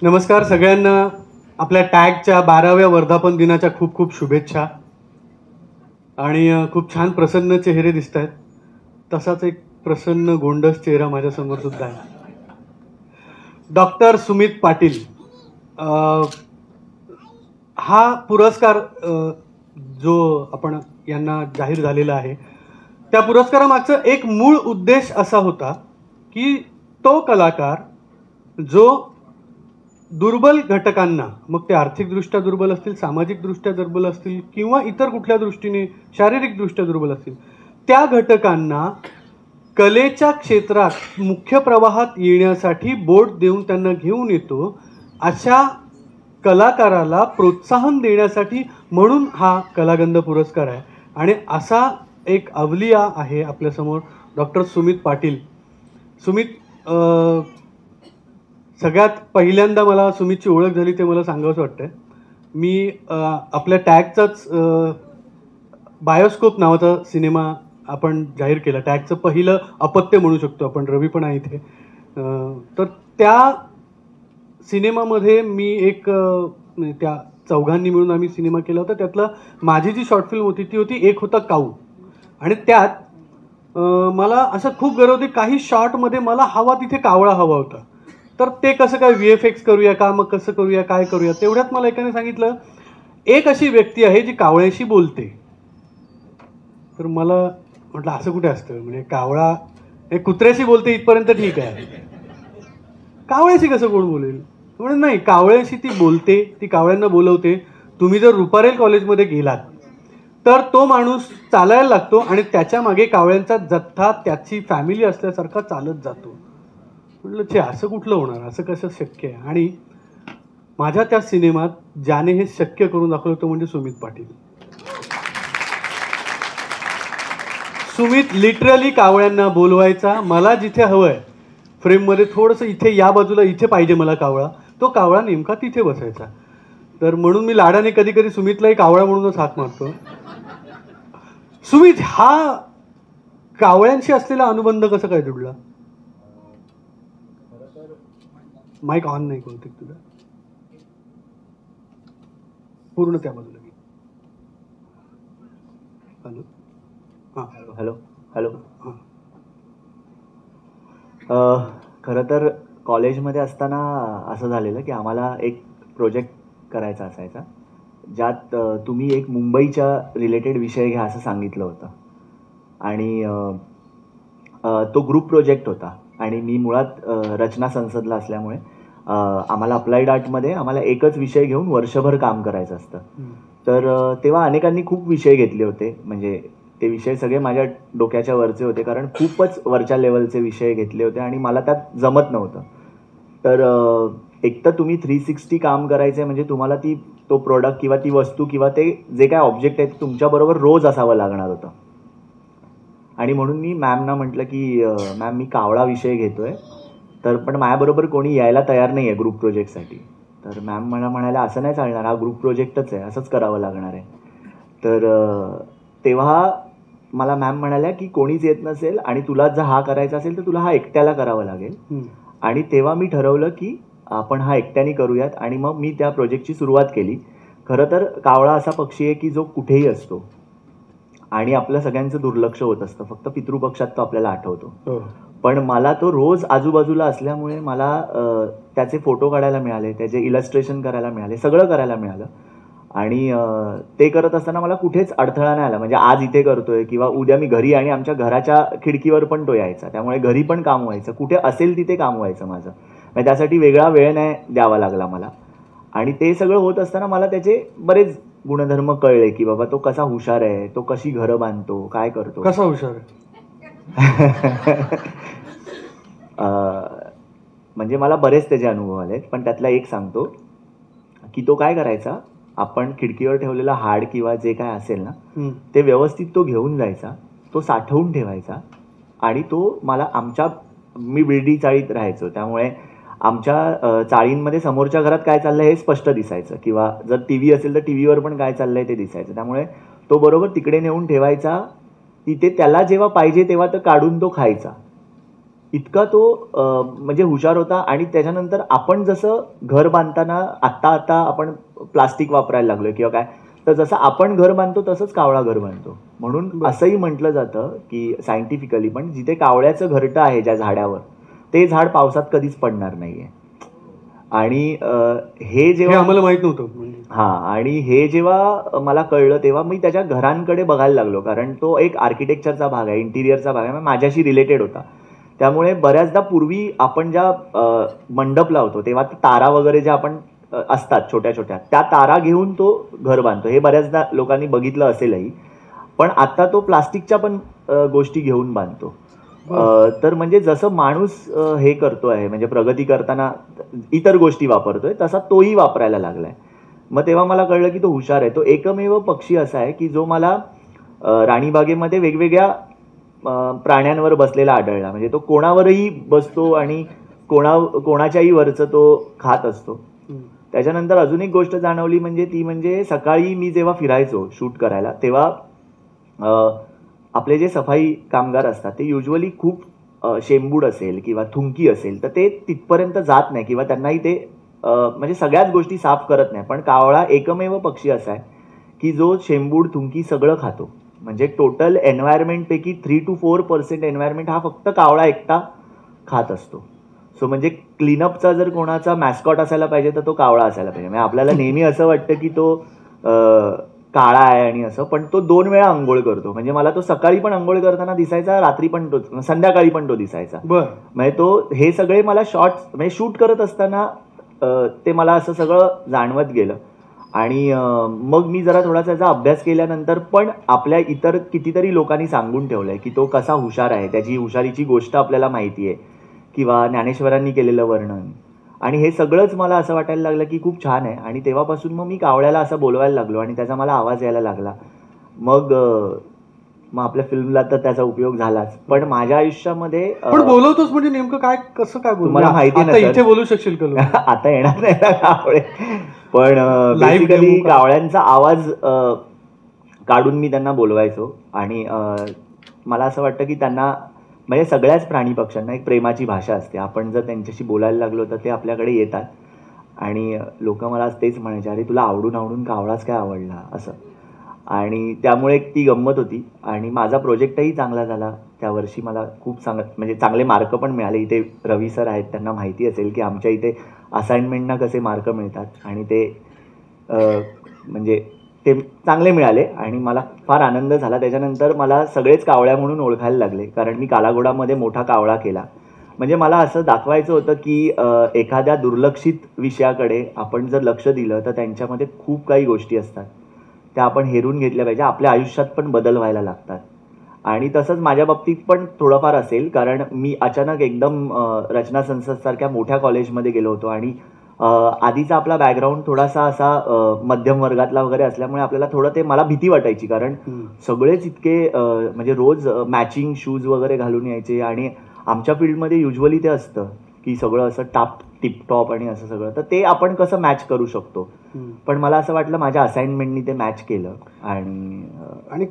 नमस्कार सगळ्यांना. आपल्या टॅगच्या 12व्या वर्धापन दिनाच्या खूप खूप शुभेच्छा. आणि खूप छान प्रसन्न चेहरे दिसत आहेत. तसाच एक प्रसन्न गोंडस चेहरा माझ्यासमोर सुद्धा आहे. डॉक्टर सुमित पाटील. हा पुरस्कार जो आपण यांना जाहीर झालेला आहे, त्या पुरस्कारामागचा एक मूळ उद्देश असा होता की तो कलाकार जो दुर्बल घटकांना, मग ते आर्थिकदृष्ट्या दुर्बल असतील, सामाजिकदृष्ट्या दुर्बल असतील किंवा इतर कुठल्या दृष्टीने शारीरिकदृष्ट्या दुर्बल असतील, त्या घटकांना कलेच्या क्षेत्रात मुख्य प्रवाहात येण्यासाठी बोट देऊन त्यांना घेऊन येतो, अशा कलाकाराला प्रोत्साहन देण्यासाठी म्हणून हा कलागंध पुरस्कार आहे. आणि असा एक अवलिया आहे आपल्यासमोर, डॉक्टर सुमित पाटील. सुमित, सगळ्यात पहिल्यांदा मला सुमितची ओळख झाली ते मला सांगावंसं वाटतंय. मी आपल्या टॅगचाच बायोस्कोप नावाचा सिनेमा आपण जाहीर केला. टॅगचं पहिलं अपत्य म्हणू शकतो आपण, रवी पण आहे इथे. तर त्या सिनेमामध्ये मी एक त्या चौघांनी मिळून आम्ही सिनेमा केला होता. त्यातलं माझी जी शॉर्ट फिल्म होती ती होती एक होता काऊ. आणि त्यात मला असं खूप गरज होती, काही शॉर्टमध्ये मला हवा तिथे कावळा हवा होता. तर ते कसं काय VFX करूया का, मग कसं करूया, काय करूया. तेवढ्यात मला एकाने सांगितलं, एक अशी व्यक्ती आहे जी कावळ्याशी बोलते. तर मला म्हटलं असं कुठे असतं, म्हणजे कावळा कुत्र्याशी बोलते इथपर्यंत ठीक आहे, कावळ्याशी कसं कोण बोलेल. म्हणजे नाही, कावळ्याशी ती बोलते, ती कावळ्यांना बोलवते. तुम्ही जर रुपारेल कॉलेजमध्ये गेलात तर तो माणूस चालायला लागतो आणि त्याच्या मागे कावळ्यांचा जथ्था त्याची फॅमिली असल्यासारखा चालत जातो. म्हटलं छे, असं कुठलं होणार, असं कसं शक्य आहे. आणि माझ्या त्या सिनेमात ज्याने हे शक्य करून दाखवलं तो म्हणजे सुमित पाटील. सुमित लिटरली कावळ्यांना बोलवायचा. मला जिथे हवंय फ्रेममध्ये थोडंसं इथे या बाजूला इथे पाहिजे मला कावळा, तो कावळा नेमका तिथे बसायचा. तर म्हणून मी लाडाने कधी कधी सुमितलाही कावळा म्हणूनच हाक मारतो. सुमित, हा कावळ्यांशी असलेला अनुबंध कसा काय जुडला? माईक ऑन नाही बहुतेक तुझा, पूर्ण त्या बाजूला. हॅलो. हां हॅलो हॅलो. खरं तर कॉलेजमध्ये असताना असं झालेलं की आम्हाला एक प्रोजेक्ट करायचा असायचा, ज्यात तुम्ही एक मुंबईच्या रिलेटेड विषय घ्या असं सांगितलं होतं. आणि तो ग्रुप प्रोजेक्ट होता. आणि मी मुळात रचना संसदला असल्यामुळे आम्हाला अप्लाइड आर्टमध्ये आम्हाला एकच विषय घेऊन वर्षभर काम करायचं असतं. तर तेव्हा अनेकांनी खूप विषय घेतले होते. म्हणजे ते विषय सगळे माझ्या डोक्याच्या वरचे होते, कारण खूपच वरच्या लेवलचे विषय घेतले होते आणि मला त्यात जमत नव्हतं. तर एक तर तुम्ही 360 काम करायचं म्हणजे तुम्हाला तो प्रोडक्ट किंवा ती वस्तू किंवा ते जे काय ऑब्जेक्ट आहे ते तुमच्याबरोबर रोज असावं लागणार होतं. आणि म्हणून मी मॅमना म्हटलं की मॅम, मी कावळा विषय घेतोय, तर पण माझ्याबरोबर कोणी यायला तयार नाही आहे ग्रुप प्रोजेक्टसाठी. तर मॅम मला म्हणाल्या, असं नाही चालणार, हा ग्रुप प्रोजेक्टच आहे, असंच करावं लागणार आहे. तर तेव्हा मला मॅम म्हणाल्या की कोणीच येत नसेल आणि तुला जर हा करायचा असेल तर तुला हा एकट्याला करावा लागेल. आणि तेव्हा मी ठरवलं की आपण हा एकट्याने करूयात. आणि मग मी त्या प्रोजेक्टची सुरुवात केली. खरं तर कावळा असा पक्षी आहे की जो कुठेही असतो आणि आपल्या सगळ्यांचं दुर्लक्ष होत असतं, फक्त पितृपक्षात तो आपल्याला आठवतो. पण मला तो रोज आजूबाजूला असल्यामुळे मला त्याचे फोटो काढायला मिळाले, त्याचे इलस्ट्रेशन करायला मिळाले, सगळं करायला मिळालं. आणि ते करत असताना मला कुठेच अडथळा नाही आला. म्हणजे आज इथे करतोय किंवा उद्या मी घरी, आणि आमच्या घराच्या खिडकीवर पण तो यायचा, त्यामुळे घरी पण काम व्हायचं, कुठे असेल तिथे काम व्हायचं माझं. म्हणजे त्यासाठी वेगळा वेळ नाही द्यावा लागला मला. आणि ते सगळं होत असताना मला त्याचे बरेच गुणधर्म कळले की बाबा तो कसा हुशार आहे, तो कशी घरं बांधतो, काय करतो. कसा हुशार आहे म्हणजे मला बरेच त्याचे अनुभव आले. पण त्यातला एक सांगतो की तो काय करायचा, आपण खिडकीवर ठेवलेला हाड किंवा जे काय असेल ना, ते व्यवस्थित तो घेऊन जायचा, तो साठवून ठेवायचा. आणि तो मला मी बिर्डी चाळीत राहायचो, त्यामुळे आमच्या चाळींमध्ये समोरच्या घरात काय चाललंय हे स्पष्ट दिसायचं, किंवा जर TV असेल तर TV वर पण काय चाललंय ते दिसायचं. त्यामुळे तो बरोबर तिकडे नेऊन ठेवायचा. तिथे त्याला जेव्हा पाहिजे तेव्हा तर काढून तो खायचा. इतका तो म्हणजे हुशार होता. आणि त्याच्यानंतर आपण जसं घर बांधताना आता आपण प्लास्टिक वापरायला लागलोय किंवा काय, तर जसं आपण घर बांधतो तसंच कावळा घर बांधतो. म्हणून असंही म्हटलं जातं की सायंटिफिकली पण, जिथे कावळ्याचं घरटं आहे ज्या झाडावर, ते झाड पावसात कधीच पडणार नाहीये. आणि हे जेव्हा आम्हाला माहित नव्हतं. हा, आणि हे जेव्हा मला कळलं तेव्हा मी त्याच्या घरांकडे बघायला लागलो, कारण तो एक आर्किटेक्चरचा भाग आहे, इंटिरियरचा भाग आहे, माझ्याशी रिलेटेड होता. त्यामुळे बऱ्याचदा पूर्वी आपण ज्या मंडप लावतो तेव्हा तारा वगैरे ज्या आपण असतात छोट्या छोट्या, त्या तारा घेऊन तो घर बांधतो. हे बऱ्याचदा लोकांनी बघितलं असेलही. पण आता तो प्लास्टिकच्या पण गोष्टी घेऊन बांधतो. तर म्हणजे जसं माणूस हे करतोय, म्हणजे प्रगती करताना इतर गोष्टी वापरतोय, तसा तोही वापरायला लागलाय. मग तेव्हा मला कळलं की तो हुशार आहे. तो एकमेव पक्षी असा आहे की जो मला राणीबागेमध्ये वेगवेगळ्या प्राण्यांवर बसलेला आढळला. म्हणजे तो कोणावरही बसतो आणि कोणाच्याही वरचं तो खात असतो. त्याच्यानंतर अजून एक गोष्ट जाणवली, म्हणजे सकाळी मी जेव्हा फिरायचो शूट करायला, तेव्हा आपले जे सफाई कामगार असतात ते युजली खूप शेंबूड असेल किंवा थुंकी असेल तर ते तिथपर्यंत जात नाही किंवा त्यांनाही ते म्हणजे सगळ्याच गोष्टी साफ करत नाही. पण कावळा एकमेव पक्षी असा आहे की जो शेंबूड थुंकी सगळं खातो. म्हणजे टोटल एन्व्हायरमेंटपैकी 3 to 4% एन्व्हायरमेंट हा फक्त कावळा एकटा खात असतो. सो म्हणजे क्लीनअपचा जर कोणाचा मॅस्कॉट असायला पाहिजे तर तो कावळा असायला पाहिजे. म्हणजे आपल्याला नेहमी असं वाटतं की तो काळा आहे आणि असं, पण तो 2 वेळा अंघोळ करतो. म्हणजे मला तो सकाळी पण अंघोळ करताना दिसायचा, रात्री पण तो, संध्याकाळी पण तो दिसायचा. म्हणजे तो हे सगळे मला शॉर्ट्स म्हणजे शूट करत असताना ते मला असं सगळं जाणवत गेलं. आणि मग मी जरा थोडासा त्याचा अभ्यास केल्यानंतर पण आपल्या इतर कितीतरी लोकांनी सांगून ठेवलंय की तो कसा हुशार आहे, त्याची हुशारीची गोष्ट आपल्याला माहिती आहे किंवा ज्ञानेश्वरांनी केलेलं वर्णन. आणि हे सगळंच मला असं वाटायला लागलं की खूप छान आहे. आणि तेव्हापासून मग मी कावळ्याला असं बोलवायला लागलो आणि त्याचा मला आवाज यायला लागला. मग आपल्या फिल्मला तर त्याचा उपयोग झालाच. पण माझ्या आयुष्यामध्ये पण बोलवतोच म्हणजे नेमकं काय, कसं काय बोलतो तुम्हाला माहिती आता नाही, इथे बोलू शकशील का? आता येणार नाही ना कावळे. पण बेसिकली कावळ्यांचा आवाज काढून मी त्यांना बोलवायचो. आणि मला असं वाटतं की त्यांना, म्हणजे सगळ्याच प्राणी पक्ष्यांना एक प्रेमाची भाषा असते. आपण जर त्यांच्याशी बोलायला लागलो तर ते आपल्याकडे येतात. आणि लोक मला तेच म्हणायचे, अरे तुला आवडून कावळाच काय आवडला असं. आणि त्यामुळे ती गंमत होती. आणि माझा प्रोजेक्टही चांगला झाला त्या वर्षी. मला खूप म्हणजे चांगले मार्क पण मिळाले. इथे रवी सर आहेत, त्यांना माहिती असेल की आमच्या इथे असाइनमेंटना कसे मार्क मिळतात. आणि ते म्हणजे ते चांगले मिळाले आणि मला फार आनंद झाला. त्याच्यानंतर मला सगळेच कावळ्या म्हणून ओळखायला लागले, कारण मी कालाघोडामध्ये मोठा कावळा केला. म्हणजे मला असं दाखवायचं होतं की एखाद्या दुर्लक्षित विषयाकडे आपण जर लक्ष दिलं तर त्यांच्यामध्ये खूप काही गोष्टी असतात, त्या आपण हेरून घेतल्या पाहिजे. आपल्या आयुष्यात पण बदल व्हायला लागतात. आणि तसंच माझ्या बाबतीत पण थोडंफार असेल, कारण मी अचानक एकदम रचना संसदसारख्या मोठ्या कॉलेजमध्ये गेलो होतो. आणि आधीचा आपला बॅकग्राऊंड थोडासा असा मध्यम वर्गातला वगैरे असल्यामुळे आपल्याला थोडं ते, मला भीती वाटायची, कारण सगळेच इतके म्हणजे रोज मॅचिंग शूज वगैरे घालून यायचे. आणि आमच्या फील्डमध्ये युजली ते असतं की सगळं असं टिपटॉप आणि असं सगळं, तर ते आपण कसं मॅच करू शकतो. पण मला असं वाटलं माझ्या असाइनमेंटनी ते मॅच केलं. आणि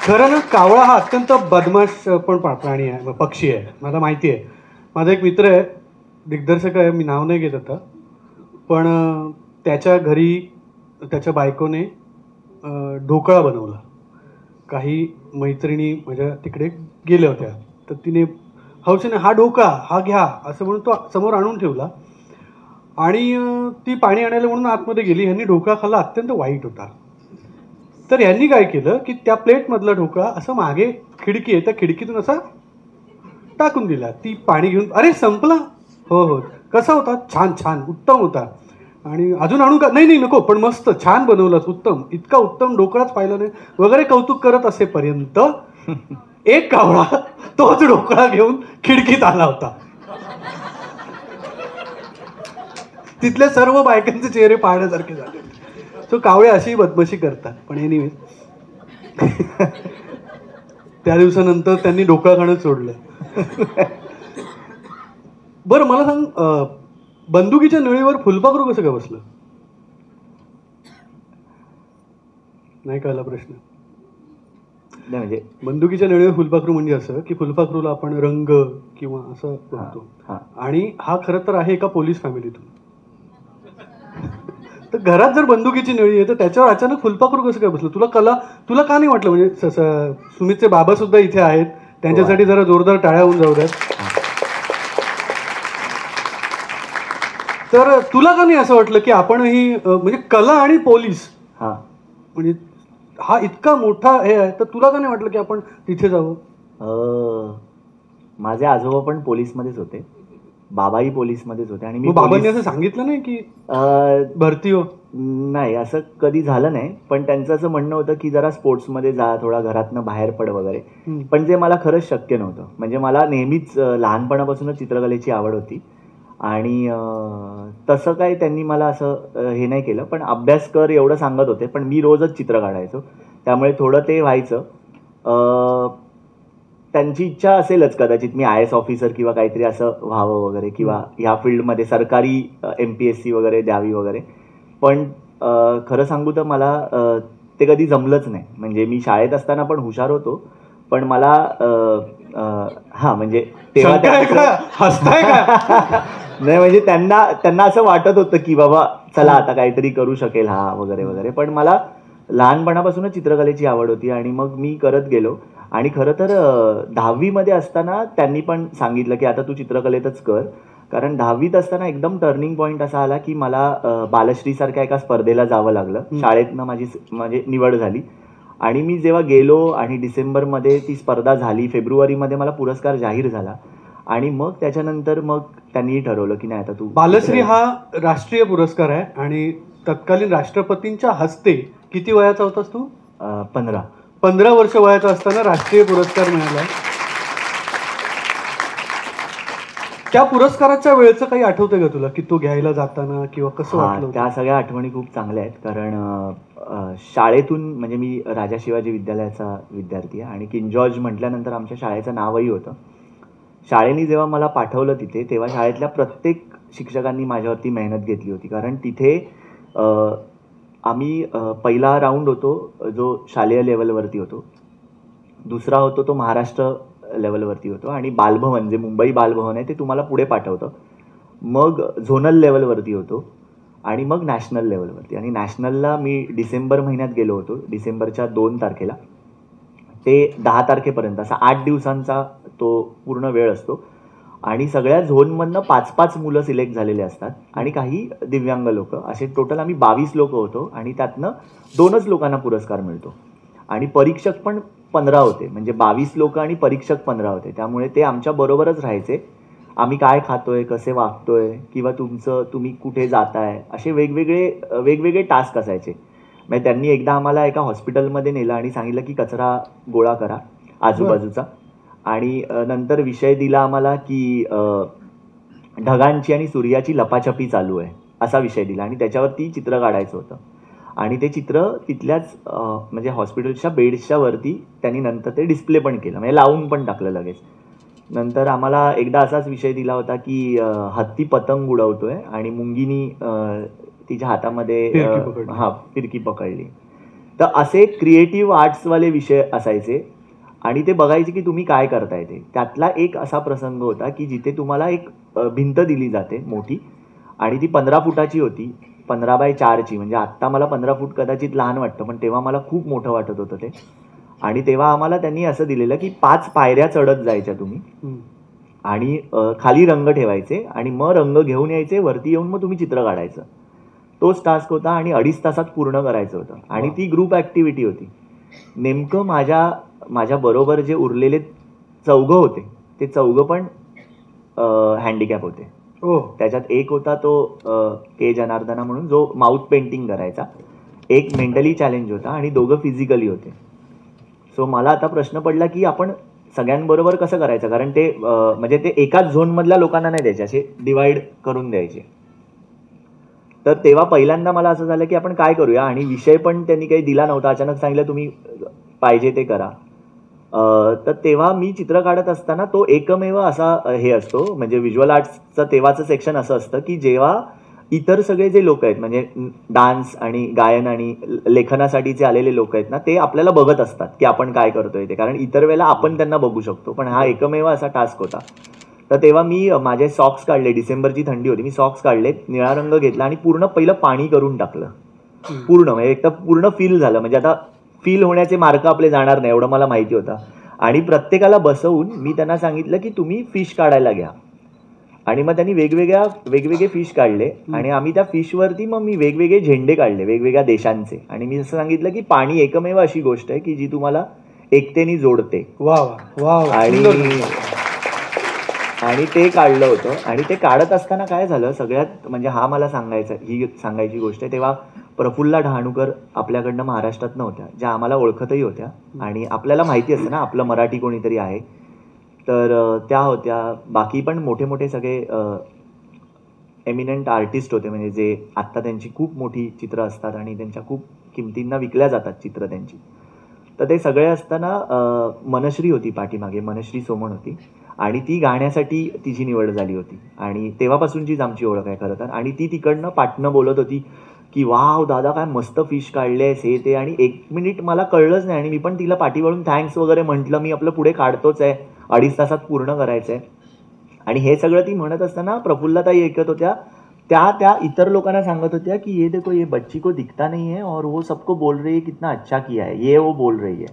खरं ना, कावळा हा अत्यंत बदमाश पण प्राणी आहे, पक्षी आहे, मला माहिती आहे. माझा एक मित्र आहे, दिग्दर्शक आहे, मी नाव नाही घेत आता, पण त्याच्या घरी त्याच्या बायकोने ढोकळा बनवला. काही मैत्रिणी माझ्या तिकडे गेल्या होत्या, तर तिने हौसेने हा ढोकळा हा घ्या असं म्हणून तो समोर आणून ठेवला. आणि ती पाणी आणायला म्हणून आतमध्ये गेली. ह्यांनी ढोकळा खाल्ला, अत्यंत वाईट होता. तर यांनी काय केलं की त्या प्लेटमधला ढोकळा असं मागे खिडकी आहे, त्या खिडकीतून असा टाकून दिला. ती पाणी घेऊन, अरे संपला, हो कसा होता, छान उत्तम होता. आणि अजून आणू का, नाही नको, पण मस्त छान बनवलंच, उत्तम, इतका उत्तम ढोकळाच पाहिला नाही वगैरे कौतुक करत असेपर्यंत एक कावळा तोच ढोकळा घेऊन खिडकीत आला होता. तिथल्या सर्व बायकांचे चेहरे पाहण्यासारखे झाले. तो कावळे अशी बदमाशी करतात. पण एनिवे त्या दिवसानंतर त्यांनी ढोकळा खाणं सोडलं. बरं मला सांग, बंदुकीच्या नळीवर फुलपाखरू कसं काय बसलं? नाही कळला प्रश्न. नाही म्हणजे बंदुकीच्या नळीवर फुलपाखरू म्हणजे असं की फुलपाखरूला आपण रंग किंवा असं बघतो, हां. आणि हा खरं तर आहे एका पोलीस फॅमिलीतून. तर घरात जर बंदुकीची नळी आहे तर त्याच्यावर अचानक फुलपाखरू कसं काय बसलं? तुला का नाही वाटलं? म्हणजे सुमितचे बाबा सुद्धा इथे आहेत, त्यांच्यासाठी जरा जोरदार टाळ्या होऊन जाऊ द्यात. तर तुला का नाही असं वाटलं की आपणही म्हणजे कला आणि पोलीस हां. म्हणजे हा इतका मोठा हे आहे, तर तुला का नाही वाटलं की आपण तिथे जावं? माझे आजोबा पण पोलीसमध्येच होते, बाबाही पोलीसमध्येच होते आणि मी मग बाबांनी असं सांगितलं नाही की भरती हो? नाही, असं कधी झालं नाही. पण त्यांचं असं म्हणणं होतं की जरा स्पोर्ट्समध्ये जा, थोडा घरातनं बाहेर पड वगैरे. पण जे मला खरंच शक्य नव्हतं. म्हणजे मला नेहमीच लहानपणापासूनच चित्रकलेची आवड होती आणि तसं काही त्यांनी मला असं हे नाही केलं. पण अभ्यास कर एवढं सांगत होते. पण मी रोजच चित्र काढायचो. त्यामुळे थोडं ते व्हायचं. त्यांची इच्छा असेलच कदाचित मी IAS ऑफिसर किंवा काहीतरी असं व्हावं वगैरे किंवा ह्या फील्डमध्ये सरकारी MPSC वगैरे द्यावी वगैरे. पण खरं सांगू तर मला ते कधी जमलंच नाही. म्हणजे मी शाळेत असताना पण हुशार होतो. पण मला हां, म्हणजे तेव्हा हसताय का? नाही, म्हणजे त्यांना असं वाटत होतं की बाबा चला आता काहीतरी करू शकेल हा वगैरे वगैरे. पण मला लहानपणापासूनच चित्रकलेची आवड होती आणि मग मी करत गेलो. आणि खरं तर 10वी मध्ये असताना त्यांनी पण सांगितलं की आता तू चित्रकलेतच कर. कारण 10वीत असताना एकदम टर्निंग पॉईंट असा आला की मला बालश्री सारख्या एका स्पर्धेला जावं लागलं. शाळेतनं माझी निवड झाली आणि मी जेव्हा गेलो आणि डिसेंबरमध्ये ती स्पर्धा झाली, फेब्रुवारीमध्ये मला पुरस्कार जाहीर झाला आणि मग त्याच्यानंतर मग त्यांनी ठरवलं की नाही आता तू. बालश्री हा राष्ट्रीय पुरस्कार आहे आणि तत्कालीन राष्ट्रपतींच्या हस्ते किती वयाचा होतास तू? 15 वर्ष वयाचा असताना राष्ट्रीय पुरस्कार मिळाला. त्या पुरस्काराच्या वेळेचं काही आठवतंय का तुला की तो घ्यायला जाताना किंवा कसं वाटलं? त्या सगळ्या आठवणी खूप चांगल्या आहेत. कारण शाळेतून म्हणजे मी राजा शिवाजी विद्यालयाचा विद्यार्थी आहे आणि किंग जॉर्ज म्हटल्यानंतर आमच्या शाळेचं नावही होतं. शाळेने जेव्हा मला पाठवलं तिथे तेव्हा शाळेतल्या प्रत्येक शिक्षकांनी माझ्यावरती मेहनत घेतली होती. कारण तिथे आम्ही पहिला राऊंड होतो जो शालेय लेवलवरती होतो, दुसरा होतो तो महाराष्ट्र लेवलवरती होतो आणि बालभवन जे मुंबई बालभवन आहे ते तुम्हाला पुढे पाठवतं. मग झोनल लेवलवरती होतो आणि मग नॅशनल लेवलवरती. आणि नॅशनलला मी डिसेंबर महिन्यात गेलो होतो, डिसेंबरच्या 2 तारखेला ते 10 तारखेपर्यंत असा 8 दिवसांचा तो पूर्ण वेळ असतो. आणि सगळ्या झोनमधनं 5-5 मुलं सिलेक्ट झालेले असतात आणि काही दिव्यांग लोक, असे टोटल आम्ही 22 लोक होतो आणि त्यातनं 2च लोकांना पुरस्कार मिळतो. आणि परीक्षक पण 15 होते, म्हणजे 22 लोक आणि परीक्षक 15 होते. त्यामुळे ते आमच्या बरोबरच राहायचे. आम्ही काय खातोय, कसे वागतोय किंवा तुम्ही कुठे जाताय असे वेगवेगळे टास्क असायचे. म्हणजे त्यांनी एकदा आम्हाला एका हॉस्पिटलमध्ये नेलं आणि सांगितलं की कचरा गोळा करा आजूबाजूचा. आणि नंतर विषय दिला आम्हाला की ढगांची आणि सूर्याची लपाछपी चालू आहे असा विषय दिला आणि त्याच्यावरती चित्र काढायचं होतं. आणि ते चित्र तिथल्याच म्हणजे हॉस्पिटलच्या बेड्सच्या वरती त्यांनी नंतर ते डिस्प्ले पण केलं, म्हणजे लावून पण टाकलं लगेच. नंतर आम्हाला एकदा असाच विषय दिला होता की हत्ती पतंग उडवतोय आणि मुंगीनी तिच्या हातामध्ये फिरकी पकडली. तर असे क्रिएटिव्ह आर्ट्सवाले विषय असायचे आणि ते बघायचे की तुम्ही काय करताय ते. त्यातला एक असा प्रसंग होता की जिथे तुम्हाला एक भिंत दिली जाते मोठी आणि ती 15 फुटाची होती, 15x4ची. म्हणजे आत्ता मला 15 फूट कदाचित लहान वाटतं, पण तेव्हा मला खूप मोठं वाटत होतं ते. आणि तेव्हा आम्हाला त्यांनी असं दिलेलं की 5 पायऱ्या चढत जायच्या तुम्ही आणि खाली रंग ठेवायचे आणि मग रंग घेऊन यायचे, वरती येऊन मग तुम्ही चित्र काढायचं. तोच टास्क होता आणि 2.5 तासात पूर्ण करायचं होतं. आणि ती ग्रुप ॲक्टिव्हिटी होती. नेमकं माझ्या बरोबर जे उरलेले 4 होते ते 4 पण हँडिकॅप होते. त्याच्यात एक होता तो के जनार्दना म्हणून जो माउथ पेंटिंग करायचा, एक मेंटली चॅलेंज होता आणि 2 फिजिकली होते. सो मला आता प्रश्न पडला की आपण सगळ्यांबरोबर कसं करायचं, कारण ते म्हणजे ते एकाच झोनमधल्या लोकांना नाही द्यायचे, असे डिवाइड करून द्यायचे. तर तेव्हा पहिल्यांदा मला असं झालं की आपण काय करूया, आणि विषय पण त्यांनी काही दिला नव्हता, अचानक सांगितलं तुम्ही पाहिजे ते करा. तर तेव्हा मी चित्र काढत असताना तो एकमेव असा हे असतो, म्हणजे व्हिज्युअल आर्ट्सचं तेव्हाचं सेक्शन असं असतं की जेव्हा इतर सगळे जे लोक आहेत म्हणजे डान्स आणि गायन आणि लेखनासाठीचे आलेले लोक आहेत ना, ते आपल्याला बघत असतात की आपण काय करतोय ते, कारण इतर वेळेला आपण त्यांना बघू शकतो, पण हा एकमेव असा टास्क होता. तर तेव्हा मी माझे सॉक्स काढले, डिसेंबरची थंडी होती, मी सॉक्स काढले, निळा रंग घेतला आणि पूर्ण पहिलं पाणी करून टाकलं पूर्ण, म्हणजे एक तर पूर्ण फील झालं, म्हणजे आता फील होण्याचे मार्ग आपले जाणार नाही एवढं मला माहिती होतं. आणि प्रत्येकाला बसवून मी त्यांना सांगितलं की तुम्ही फिश काढायला घ्या, आणि मग त्यांनी वेगवेगळे फिश काढले आणि आम्ही त्या फिशवरती मग मी वेगवेगळे झेंडे काढले वेगवेगळ्या देशांचे, आणि मी असं सांगितलं की पाणी एकमेव अशी गोष्ट आहे की जी तुम्हाला एकतेने जोडते. वा वा वा. आणि ते काढलं होतं. आणि ते काढत असताना काय झालं सगळ्यात म्हणजे हा मला सांगायची गोष्ट आहे, तेव्हा प्रफुल्ला डहाणूकर आपल्याकडनं महाराष्ट्रात नव्हत्या, ज्या आम्हाला ओळखतही होत्या आणि आपल्याला माहिती असतं ना आपलं मराठी कोणीतरी आहे, तर त्या होत्या. बाकी पण मोठे मोठे सगळे एमिनंट आर्टिस्ट होते, म्हणजे जे आत्ता त्यांची खूप मोठी चित्रं असतात आणि त्यांच्या खूप किमतींना विकल्या जातात चित्रं त्यांची. तर ते सगळे असताना मनश्री होती पाठीमागे, मनश्री सोमण होती, आणि ती गाण्यासाठी तिची निवड झाली होती आणि तेव्हापासूनचीच आमची ओळख आहे खरं तर. आणि ती तिकडनं पाटणं बोलत होती की वाव दादा काय मस्त फिश काढलेस हे ते, आणि 1 मिनिट मला कळलंच नाही आणि मी पण तिला पाठीवरून थँक्स वगैरे म्हटलं, मी आपलं पुढे काढतोच आहे, 2.5 तासात पूर्ण करायचं आहे. आणि हे सगळं ती म्हणत असताना प्रफुल्लताई ऐकत होत्या, त्या इतर लोकांना सांगत होत्या की ये देखो ये बच्ची को दिखता नहीं है और वो सबको बोल रही है कितना अच्छा किया है, ये वो बोल रही है.